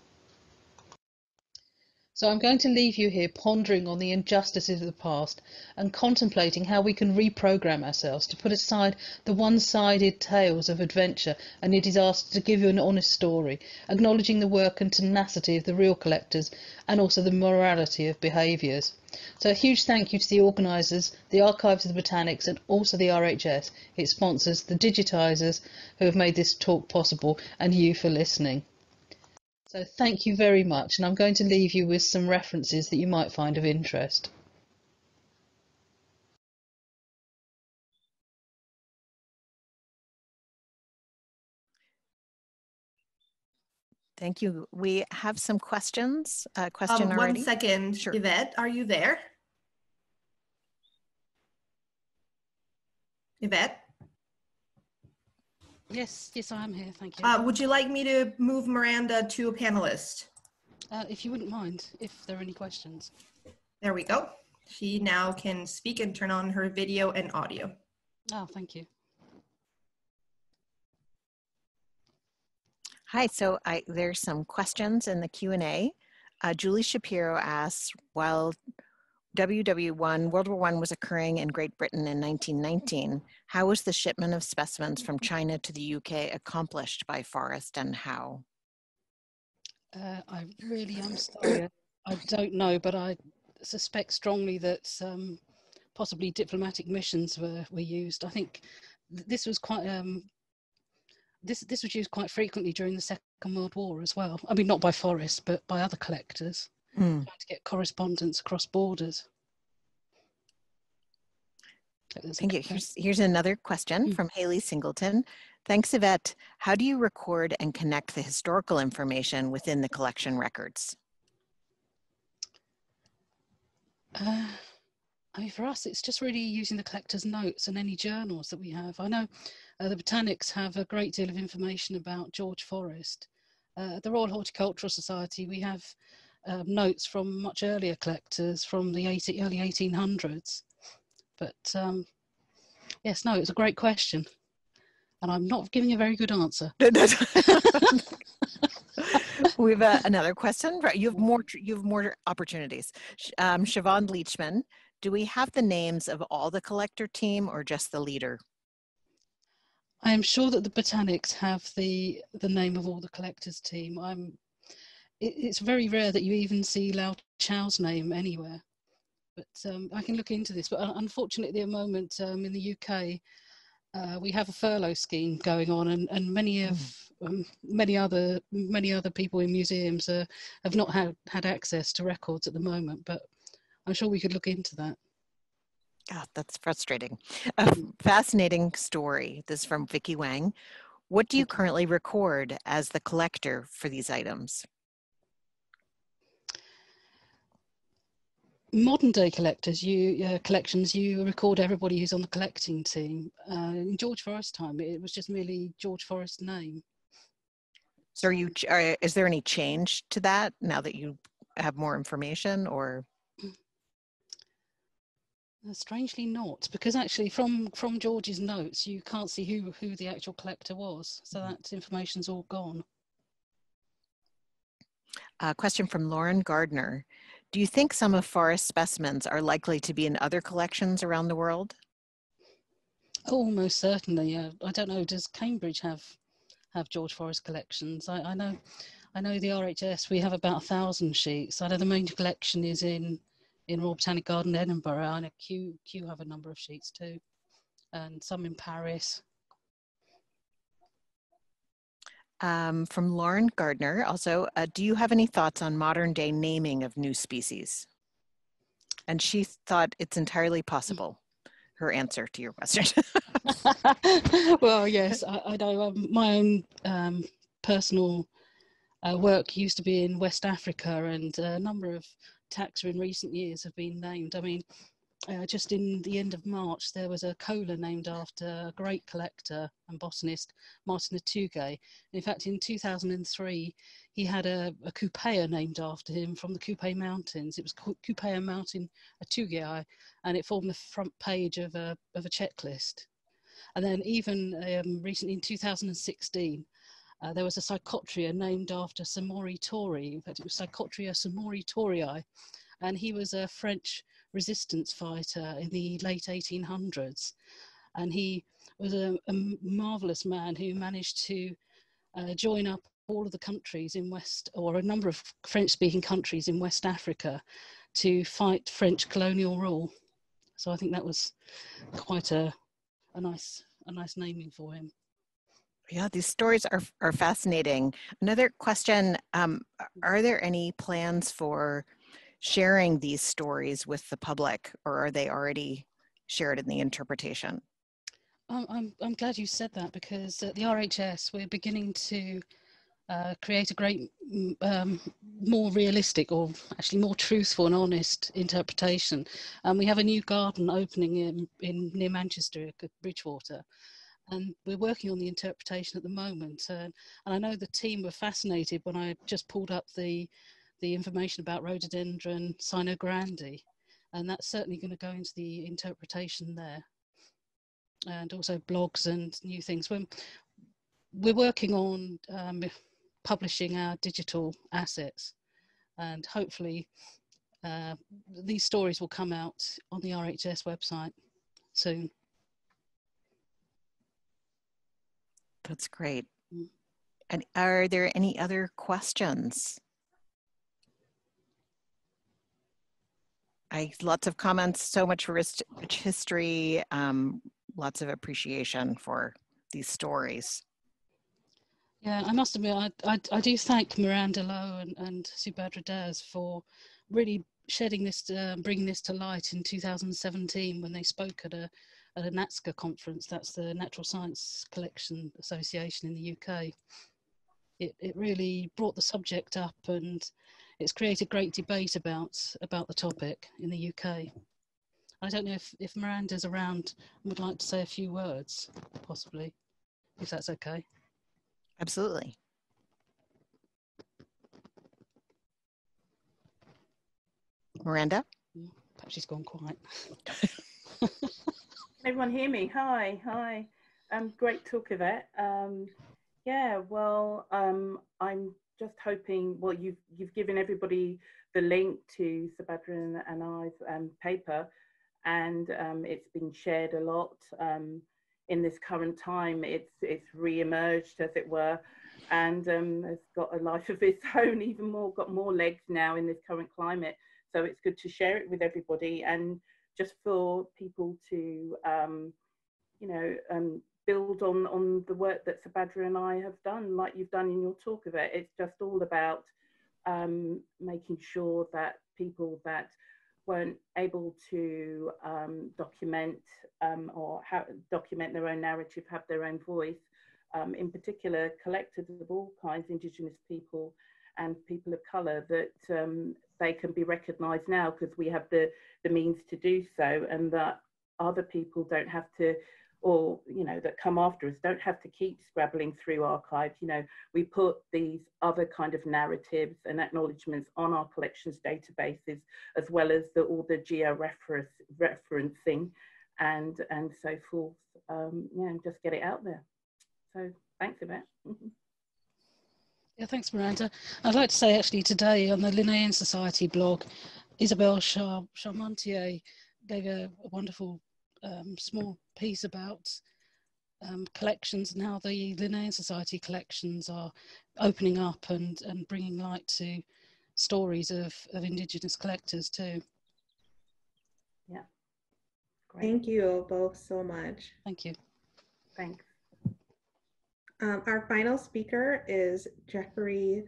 So I'm going to leave you here pondering on the injustices of the past and contemplating how we can reprogram ourselves to put aside the one-sided tales of adventure and your disaster to give you an honest story, acknowledging the work and tenacity of the real collectors and also the morality of behaviours. So a huge thank you to the organisers, the Archives of the Botanics, and also the RHS, its sponsors, the digitisers who have made this talk possible, and you for listening. So thank you very much, and I'm going to leave you with some references that you might find of interest. Thank you. We have some questions. Question already? 1 second, Sure. Yvette, are you there? Yvette? Yes, I am here, thank you. Would you like me to move Miranda to a panelist? If you wouldn't mind, if there are any questions. There we go. She now can speak and turn on her video and audio. Oh, thank you. Hi, so there's some questions in the Q&A. Julie Shapiro asks, while World War I was occurring in Great Britain in 1919, how was the shipment of specimens from China to the UK accomplished by Forrest, and how? I really am sorry. I don't know, but I suspect strongly that possibly diplomatic missions were used. I think this was quite this was used quite frequently during the Second World War as well. I mean, not by Forrest, but by other collectors, trying to get correspondence across borders. Thank you. Here's another question from Haley Singleton. Thanks, Yvette. How do you record and connect the historical information within the collection records? I mean, for us, it's just really using the collector's notes and any journals that we have. I know the Botanics have a great deal of information about George Forrest. The Royal Horticultural Society, we have notes from much earlier collectors from the early 1800s. But yes, no, it's a great question. And I'm not giving a very good answer. We have another question. You have more opportunities. Siobhan Leachman, do we have the names of all the collector team or just the leader? I am sure that the Botanics have the name of all the collectors team. It's very rare that you even see Lao Chow's name anywhere. But I can look into this. But unfortunately, at the moment in the UK, we have a furlough scheme going on, and many other people in museums have not had access to records at the moment. But I'm sure we could look into that. God, that's frustrating. A fascinating story. This is from Vicky Wang. What do you currently record as the collector for these items? Modern day collectors, collections, you record everybody who's on the collecting team. In George Forrest's time, it was just merely George Forrest's name. So is there any change to that now that you have more information, or? Strangely not, because actually from George's notes, you can't see who the actual collector was. So that information's all gone. A question from Lauren Gardner. Do you think some of Forrest's specimens are likely to be in other collections around the world? Oh, most certainly. I don't know, does Cambridge have George Forrest collections? I know the RHS, we have about 1,000 sheets. I know the main collection is in Royal Botanic Garden, Edinburgh. I know Kew have a number of sheets too, and some in Paris. From Lauren Gardner, also, do you have any thoughts on modern day naming of new species? And she thought it's entirely possible, her answer to your question. Well, yes, I know my own personal work used to be in West Africa, and a number of taxa in recent years have been named. I mean, just in the end of March, there was a cola named after a great collector and botanist, Martin Atugay. In fact, in 2003, he had a coupea named after him from the Coupé Mountains. It was Coupea Mountain Atugay, and it formed the front page of a checklist. And then even recently in 2016, there was a Psychotria named after Samori Tori. In fact, it was Psychotria Samori Torii, and he was a French resistance fighter in the late 1800s. And he was a marvelous man who managed to join up all of the countries in a number of French-speaking countries in West Africa to fight French colonial rule. So I think that was quite a nice naming for him. Yeah, these stories are fascinating. Another question, are there any plans for sharing these stories with the public, or are they already shared in the interpretation? I'm glad you said that, because at the RHS, we're beginning to create a great, more realistic, or actually more truthful and honest interpretation. We have a new garden opening near Manchester, Bridgewater. And we're working on the interpretation at the moment. And I know the team were fascinated when I just pulled up the information about Rhododendron sinograndi. And that's certainly going to go into the interpretation there. And also blogs and new things. We're working on publishing our digital assets, and hopefully these stories will come out on the RHS website soon. That's great. And are there any other questions? Lots of comments, so much rich history, lots of appreciation for these stories. Yeah, I must admit, I do thank Miranda Lowe and Subhadra Das for really shedding this, bringing this to light in 2017 when they spoke at a NATSCA conference. That's the Natural Science Collection Association in the UK. It really brought the subject up, and it's created great debate about the topic in the UK. I don't know if Miranda's around and would like to say a few words, possibly, if that's okay. Absolutely. Miranda? Perhaps she's gone quiet. Can everyone hear me? Hi. Great talk, Yvette. Yeah, well, I'm just hoping, well, you've given everybody the link to Subhadra and I's paper, and it's been shared a lot in this current time. It's re-emerged, as it were, and it's got a life of its own, got more legs now in this current climate. So it's good to share it with everybody, and just for people to, build on the work that Subhadra and I have done, like you've done in your talk of it. It's just all about making sure that people that weren't able to document or document their own narrative, have their own voice, in particular collectors of all kinds, Indigenous people and people of colour, that they can be recognised now because we have the means to do so, and that other people don't have to, or that come after us don't have to keep scrabbling through archives. We put these other kind of narratives and acknowledgements on our collections databases, as well as all the geo-referencing and so forth. And just get it out there. So thanks, Yvette. Yeah, thanks, Miranda. I'd like to say actually today on the Linnaean Society blog, Isabelle Charpentier gave a wonderful small piece about collections and how the Linnaean Society collections are opening up and bringing light to stories of Indigenous collectors too. Yeah. Great. Thank you both so much. Thank you. Thanks. Our final speaker is Jeffrey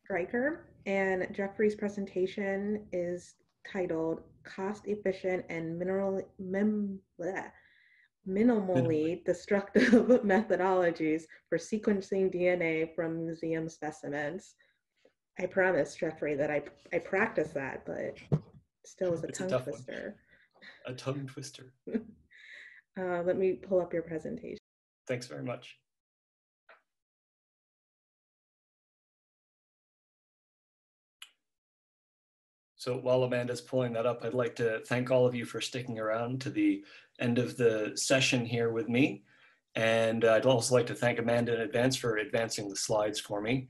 Streicher, and Jeffrey's presentation is titled Cost Efficient and Minimally Destructive Methodologies for Sequencing DNA from Museum Specimens. I promise, Jeffrey, that I practiced that, but still is a tongue twister. A tongue twister. Let me pull up your presentation. Thanks very much. So while Amanda's pulling that up, I'd like to thank all of you for sticking around to the end of the session here with me. And I'd also like to thank Amanda in advance for advancing the slides for me.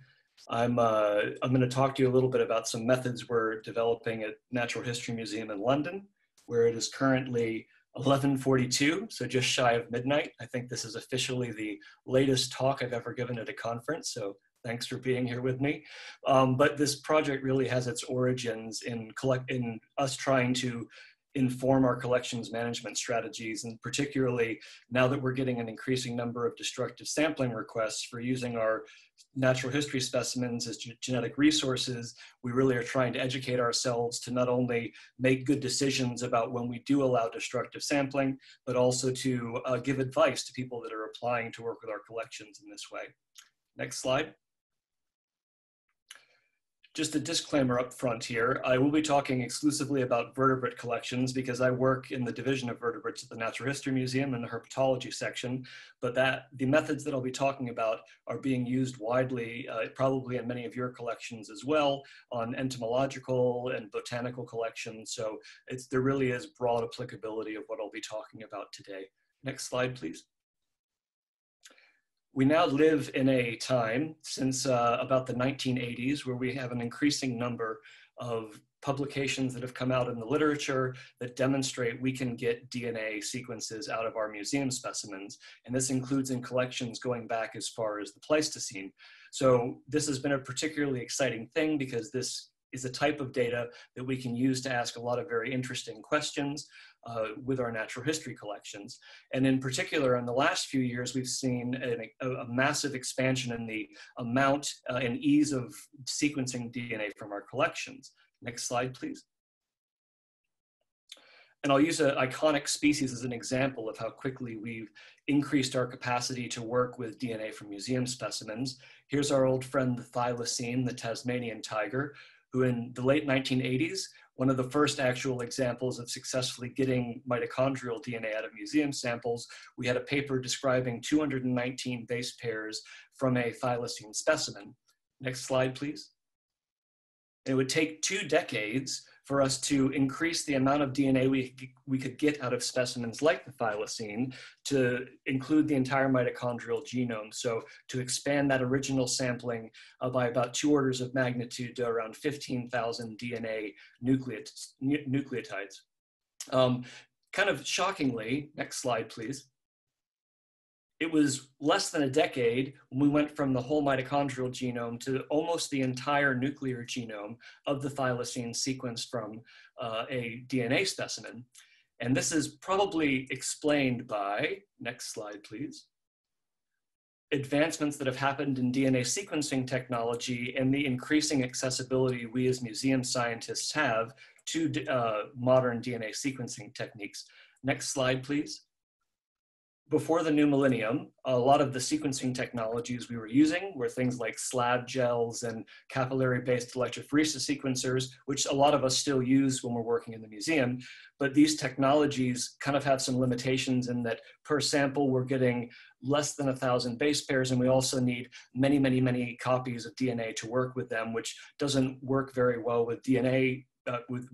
I'm going to talk to you a little bit about some methods we're developing at Natural History Museum in London, where it is currently 11:42, so just shy of midnight. I think this is officially the latest talk I've ever given at a conference, so thanks for being here with me. But this project really has its origins in us trying to inform our collections management strategies, and particularly now that we're getting an increasing number of destructive sampling requests for using our natural history specimens as genetic resources, we really are trying to educate ourselves to not only make good decisions about when we do allow destructive sampling, but also to give advice to people that are applying to work with our collections in this way. Next slide. Just a disclaimer up front here. I will be talking exclusively about vertebrate collections because I work in the division of vertebrates at the Natural History Museum in the herpetology section, but the methods that I'll be talking about are being used widely, probably in many of your collections as well, on entomological and botanical collections. So there really is broad applicability of what I'll be talking about today. Next slide, please. We now live in a time since about the 1980s where we have an increasing number of publications that have come out in the literature that demonstrate we can get DNA sequences out of our museum specimens. And this includes in collections going back as far as the Pleistocene. So this has been a particularly exciting thing because this is a type of data that we can use to ask a lot of very interesting questions with our natural history collections. And in particular, in the last few years, we've seen a massive expansion in the amount and ease of sequencing DNA from our collections. Next slide, please. And I'll use an iconic species as an example of how quickly we've increased our capacity to work with DNA from museum specimens. Here's our old friend, the thylacine, the Tasmanian tiger, who in the late 1980s, one of the first actual examples of successfully getting mitochondrial DNA out of museum samples, we had a paper describing 219 base pairs from a thylacine specimen. Next slide, please. It would take 2 decades for us to increase the amount of DNA we could get out of specimens like the thylacine to include the entire mitochondrial genome. So to expand that original sampling by about 2 orders of magnitude to around 15,000 DNA nucleotides. Kind of shockingly, next slide, please. It was less than a decade when we went from the whole mitochondrial genome to almost the entire nuclear genome of the thylacine sequenced from a DNA specimen. And this is probably explained by, next slide please, advancements that have happened in DNA sequencing technology and the increasing accessibility we as museum scientists have to modern DNA sequencing techniques. Next slide please. Before the new millennium, a lot of the sequencing technologies we were using were things like slab gels and capillary-based electrophoresis sequencers, which a lot of us still use when we're working in the museum. But these technologies kind of have some limitations in that per sample, we're getting less than 1,000 base pairs, and we also need many, many, many copies of DNA to work with them, which doesn't work very well with DNA with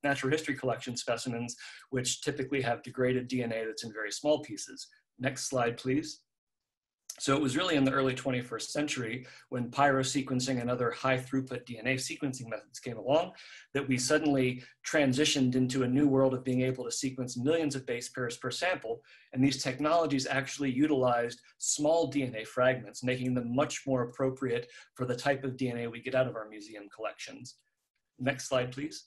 natural history collection specimens, which typically have degraded DNA that's in very small pieces. Next slide, please. So it was really in the early 21st century when pyrosequencing and other high throughput DNA sequencing methods came along that we suddenly transitioned into a new world of being able to sequence millions of base pairs per sample. And these technologies actually utilized small DNA fragments, making them much more appropriate for the type of DNA we get out of our museum collections. Next slide, please.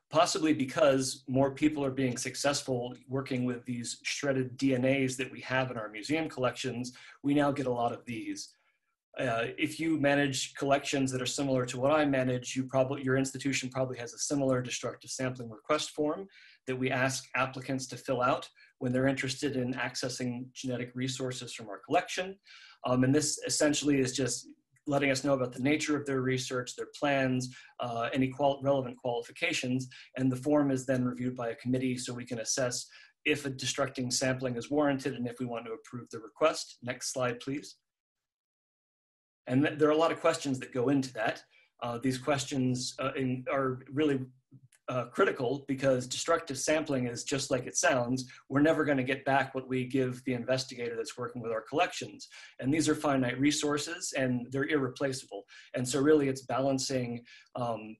Possibly because more people are being successful working with these shredded DNAs that we have in our museum collections, we now get a lot of these. If you manage collections that are similar to what I manage, your institution probably has a similar destructive sampling request form that we ask applicants to fill out when they're interested in accessing genetic resources from our collection. And this essentially is just letting us know about the nature of their research, their plans, any relevant qualifications, and the form is then reviewed by a committee so we can assess if a destructing sampling is warranted and if we want to approve the request. Next slide, please. And there are a lot of questions that go into that. These questions are really critical because destructive sampling is just like it sounds. We're never going to get back what we give the investigator that's working with our collections. And these are finite resources and they're irreplaceable. And so really it's balancing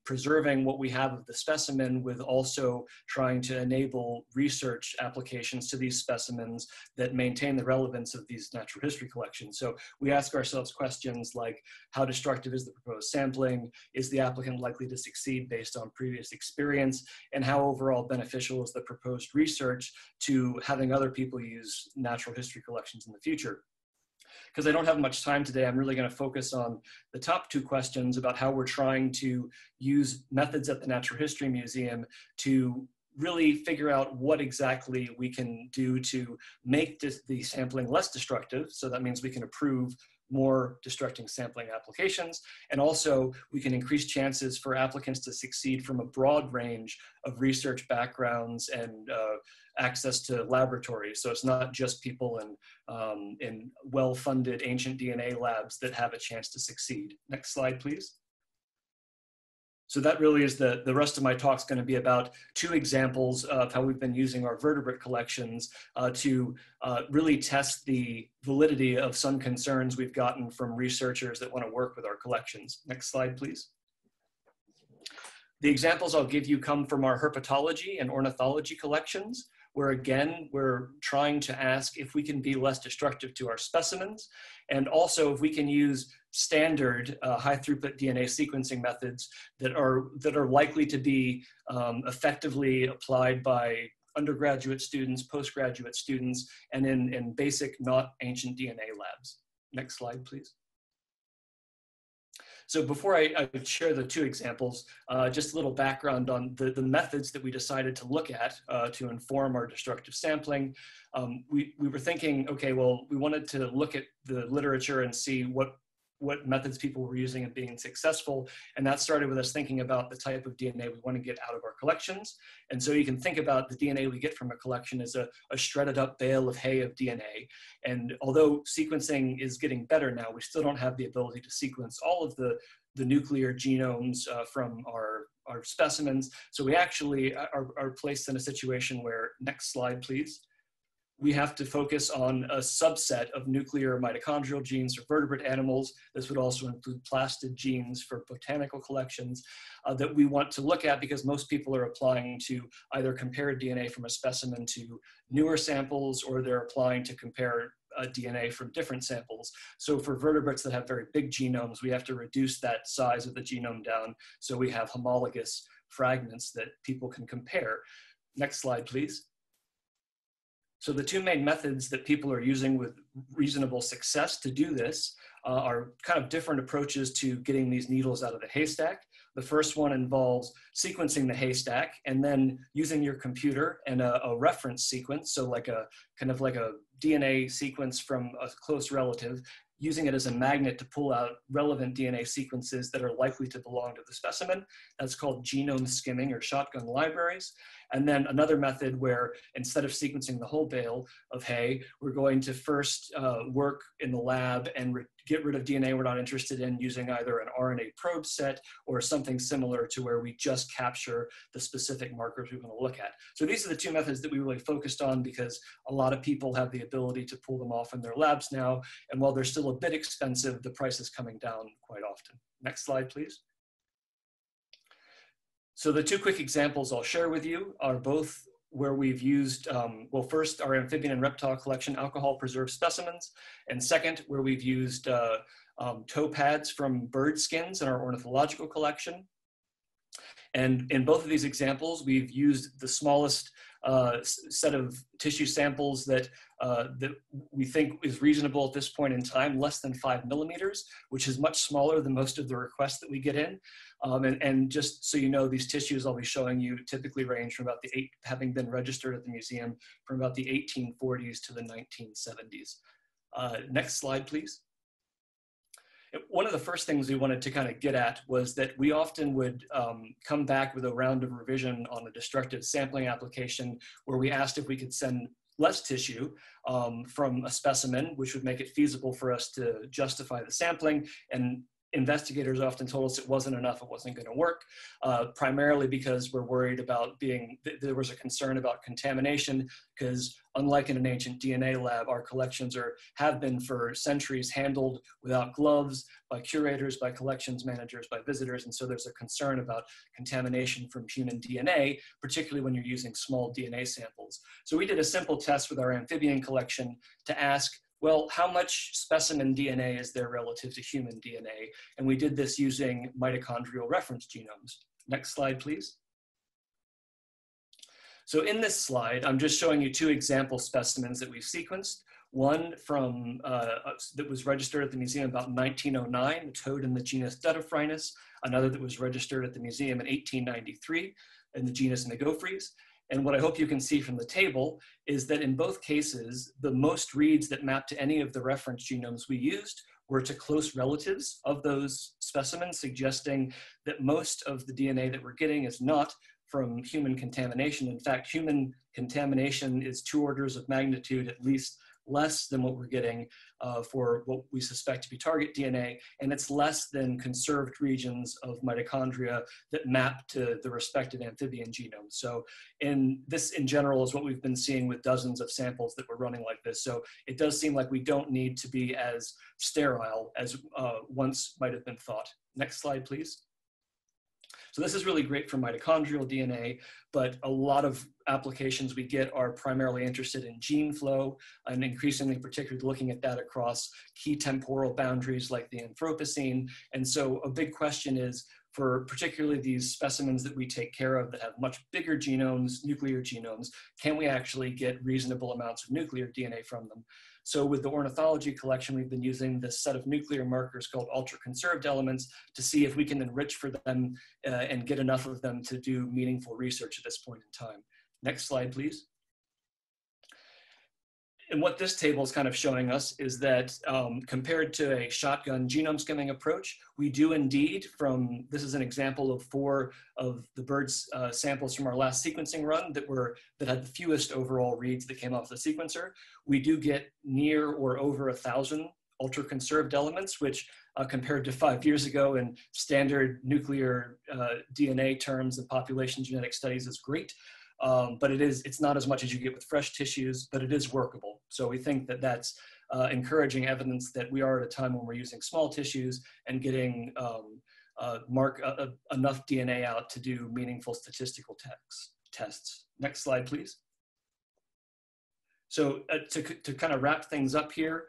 preserving what we have of the specimen with also trying to enable research applications to these specimens that maintain the relevance of these natural history collections. So we ask ourselves questions like, how destructive is the proposed sampling? Is the applicant likely to succeed based on previous experience? And how overall beneficial is the proposed research to having other people use natural history collections in the future? Because I don't have much time today, I'm really going to focus on the top two questions about how we're trying to use methods at the Natural History Museum to really figure out what exactly we can do to make the sampling less destructive. So that means we can approve more destructing sampling applications. And also we can increase chances for applicants to succeed from a broad range of research backgrounds and access to laboratories. So it's not just people in well-funded ancient DNA labs that have a chance to succeed. Next slide, please. So that really is the rest of my talk is going to be about two examples of how we've been using our vertebrate collections to really test the validity of some concerns we've gotten from researchers that want to work with our collections. Next slide, please. The examples I'll give you come from our herpetology and ornithology collections, where again, we're trying to ask if we can be less destructive to our specimens, and also if we can use standard high throughput DNA sequencing methods that are likely to be effectively applied by undergraduate students, postgraduate students, and in basic, not ancient DNA labs. Next slide, please. So before I share the two examples, just a little background on the methods that we decided to look at to inform our destructive sampling. We were thinking, okay, well, we wanted to look at the literature and see what methods people were using and being successful. And that started with us thinking about the type of DNA we want to get out of our collections. And so you can think about the DNA we get from a collection as a shredded up bale of hay of DNA. And although sequencing is getting better now, we still don't have the ability to sequence all of the nuclear genomes from our specimens. So we actually are placed in a situation where, next slide, please. We have to focus on a subset of nuclear mitochondrial genes for vertebrate animals. This would also include plastid genes for botanical collections that we want to look at, because most people are applying to either compare DNA from a specimen to newer samples, or they're applying to compare DNA from different samples. So for vertebrates that have very big genomes, we have to reduce that size of the genome down so we have homologous fragments that people can compare. Next slide, please. So the two main methods that people are using with reasonable success to do this are kind of different approaches to getting these needles out of the haystack. The first one involves sequencing the haystack and then using your computer and a reference sequence, so like a kind of like a DNA sequence from a close relative, using it as a magnet to pull out relevant DNA sequences that are likely to belong to the specimen. That's called genome skimming or shotgun libraries. And then another method where instead of sequencing the whole bale of hay, we're going to first work in the lab and get rid of DNA we're not interested in using either an RNA probe set or something similar to where we just capture the specific markers we want to look at. So these are the two methods that we really focused on because a lot of people have the ability to pull them off in their labs now. And while they're still a bit expensive, the price is coming down quite often. Next slide, please. So the two quick examples I'll share with you are both where we've used, well, first our amphibian and reptile collection, alcohol preserved specimens, and second, where we've used toe pads from bird skins in our ornithological collection. And in both of these examples, we've used the smallest set of tissue samples that we think is reasonable at this point in time, less than 5 millimeters, which is much smaller than most of the requests that we get in. And just so you know, these tissues I'll be showing you typically range from about having been registered at the museum from about the 1840s to the 1970s. Next slide, please. One of the first things we wanted to kind of get at was that we often would come back with a round of revision on a destructive sampling application where we asked if we could send less tissue from a specimen, which would make it feasible for us to justify the sampling. And investigators often told us it wasn't enough, it wasn't going to work, primarily because we're worried about there was a concern about contamination, because unlike in an ancient DNA lab, our collections have been for centuries handled without gloves by curators, by collections managers, by visitors, and so there's a concern about contamination from human DNA, particularly when you're using small DNA samples. So we did a simple test with our amphibian collection to ask, well, how much specimen DNA is there relative to human DNA? And we did this using mitochondrial reference genomes. Next slide, please. So in this slide, I'm just showing you two example specimens that we've sequenced. One from that was registered at the museum about 1909, a toad in the genus Dutaphrynus. Another that was registered at the museum in 1893 in the genus Megophrys. And what I hope you can see from the table is that in both cases, the most reads that map to any of the reference genomes we used were to close relatives of those specimens, suggesting that most of the DNA that we're getting is not from human contamination. In fact, human contamination is 2 orders of magnitude at least less than what we're getting for what we suspect to be target DNA, and it's less than conserved regions of mitochondria that map to the respective amphibian genome. So this in general is what we've been seeing with dozens of samples that we're running like this. So it does seem like we don't need to be as sterile as once might have been thought. Next slide, please. So this is really great for mitochondrial DNA, but a lot of applications we get are primarily interested in gene flow and increasingly particularly looking at that across key temporal boundaries like the Anthropocene. And so a big question is, for particularly these specimens that we take care of that have much bigger genomes, nuclear genomes, can we actually get reasonable amounts of nuclear DNA from them? So with the ornithology collection, we've been using this set of nuclear markers called ultra-conserved elements to see if we can enrich for them and get enough of them to do meaningful research at this point in time. Next slide, please. And what this table is kind of showing us is that compared to a shotgun genome skimming approach, we do indeed this is an example of 4 of the birds samples from our last sequencing run that had the fewest overall reads that came off the sequencer. We do get near or over 1,000 ultra-conserved elements, which compared to 5 years ago in standard nuclear DNA terms and population genetic studies is great. But it's not as much as you get with fresh tissues, but it is workable. So we think that that's encouraging evidence that we are at a time when we're using small tissues and getting enough DNA out to do meaningful statistical tests. Next slide, please. So to kind of wrap things up here,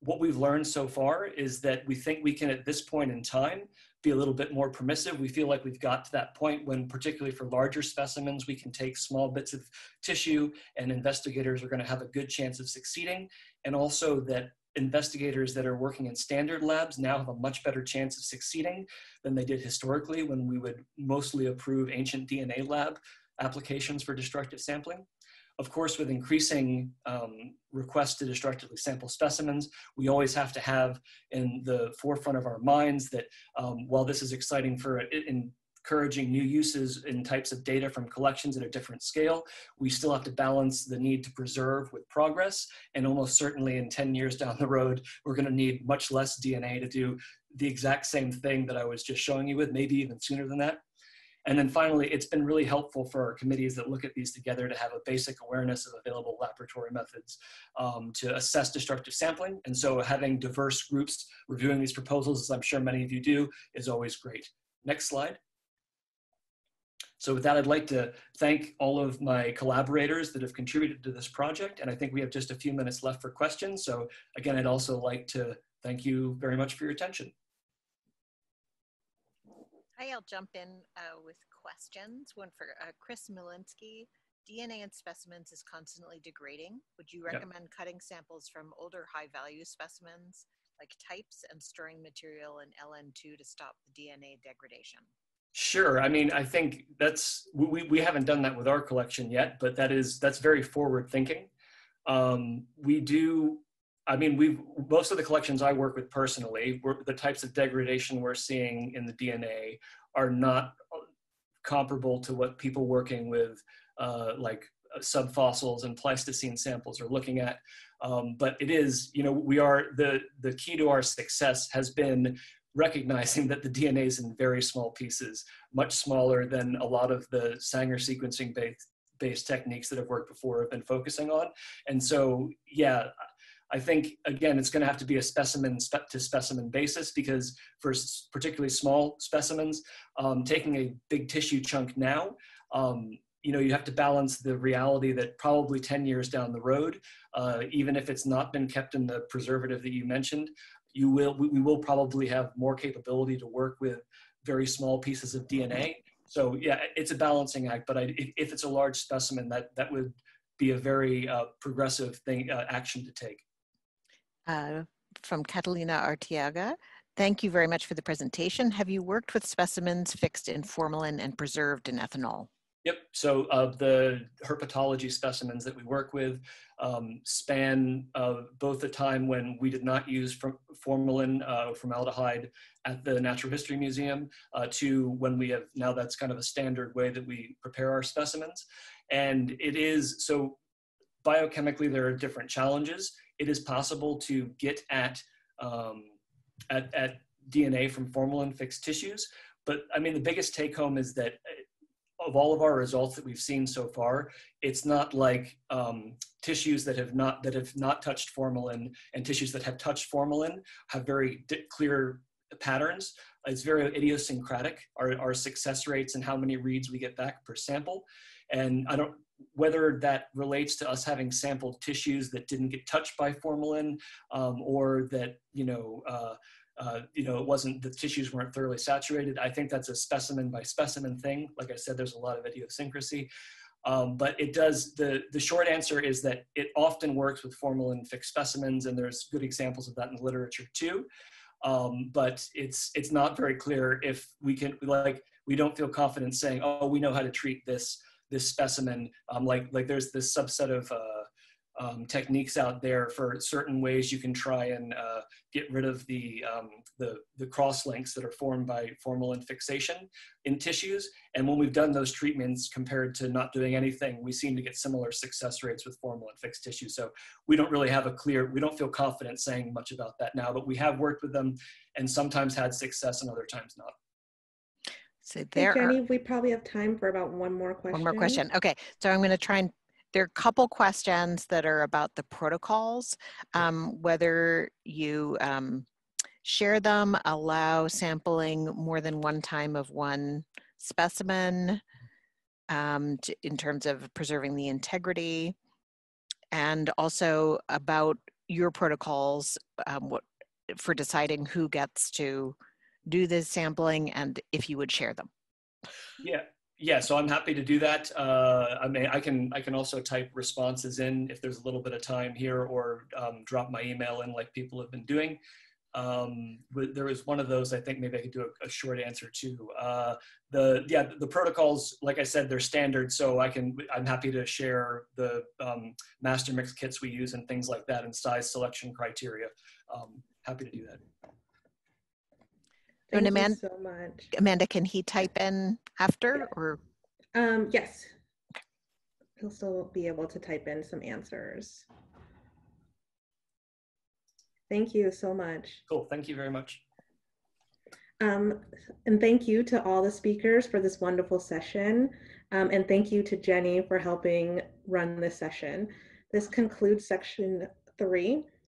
what we've learned so far is that we think we can, at this point in time, be a little bit more permissive. We feel like we've got to that point when, particularly for larger specimens, we can take small bits of tissue and investigators are going to have a good chance of succeeding. And also that investigators that are working in standard labs now have a much better chance of succeeding than they did historically when we would mostly approve ancient DNA lab applications for destructive sampling. Of course, with increasing requests to destructively sample specimens, we always have to have in the forefront of our minds that while this is exciting for encouraging new uses in types of data from collections at a different scale, we still have to balance the need to preserve with progress. And almost certainly in 10 years down the road, we're going to need much less DNA to do the exact same thing that I was just showing you with, maybe even sooner than that. And then finally, it's been really helpful for our committees that look at these together to have a basic awareness of available laboratory methods to assess destructive sampling. And so having diverse groups reviewing these proposals, as I'm sure many of you do, is always great. Next slide. So with that, I'd like to thank all of my collaborators that have contributed to this project. And I think we have just a few minutes left for questions. So again, I'd also like to thank you very much for your attention. Hi, I'll jump in with questions. One for Chris Milinsky. DNA in specimens is constantly degrading. Would you recommend cutting samples from older high-value specimens like types and storing material in LN2 to stop the DNA degradation? Sure. I mean, I think we haven't done that with our collection yet, but that's very forward thinking. Most of the collections I work with personally, the types of degradation we're seeing in the DNA are not comparable to what people working with like subfossils and Pleistocene samples are looking at. But it is, the key to our success has been recognizing that the DNA is in very small pieces, much smaller than a lot of the Sanger sequencing based techniques that have worked before have been focusing on. And so, yeah, I think, again, it's going to have to be a specimen to specimen basis, because for particularly small specimens, taking a big tissue chunk now, you have to balance the reality that probably 10 years down the road, even if it's not been kept in the preservative that you mentioned, we will probably have more capability to work with very small pieces of DNA. So yeah, it's a balancing act, but if it's a large specimen, that would be a very progressive action to take. From Catalina Arteaga, thank you very much for the presentation. Have you worked with specimens fixed in formalin and preserved in ethanol? Yep, so the herpetology specimens that we work with span both the time when we did not use formalin or formaldehyde at the Natural History Museum to when we have, now that's kind of a standard way that we prepare our specimens. And it is, so biochemically there are different challenges. It is possible to get at DNA from formalin fixed tissues, but I mean the biggest take home is that of all of our results that we've seen so far, it's not like tissues that have not touched formalin and tissues that have touched formalin have very clear patterns. It's very idiosyncratic, our success rates and how many reads we get back per sample. And I don't, whether that relates to us having sampled tissues that didn't get touched by formalin or that, it wasn't, the tissues weren't thoroughly saturated. I think that's a specimen by specimen thing. Like I said, there's a lot of idiosyncrasy, but it does, the short answer is that it often works with formalin fixed specimens, and there's good examples of that in the literature too. But it's not very clear if we can, we don't feel confident saying, oh, we know how to treat this specimen. Like there's this subset of techniques out there for certain ways you can try and get rid of the cross links that are formed by formalin fixation in tissues. And when we've done those treatments compared to not doing anything, we seem to get similar success rates with formalin fixed tissue. So we don't really have we don't feel confident saying much about that now, but we have worked with them and sometimes had success and other times not. So hey, Jenny, we probably have time for about one more question. One more question. Okay, so I'm going to try and, there are a couple questions that are about the protocols, whether you share them, allow sampling more than one time of one specimen in terms of preserving the integrity, and also about your protocols for deciding who gets to do this sampling and if you would share them. Yeah, so I'm happy to do that. I mean, I can also type responses in if there's a little bit of time here, or drop my email in like people have been doing. But there was one of those, I think maybe I could do a short answer too. The protocols, like I said, they're standard, so I'm happy to share the master mix kits we use and things like that, and size selection criteria. Happy to do that. Thank you so much. Amanda, can he type in after, or? Yes. He'll still be able to type in some answers. Thank you so much. Cool, thank you very much. And thank you to all the speakers for this wonderful session. And thank you to Jenny for helping run this session. This concludes section 3.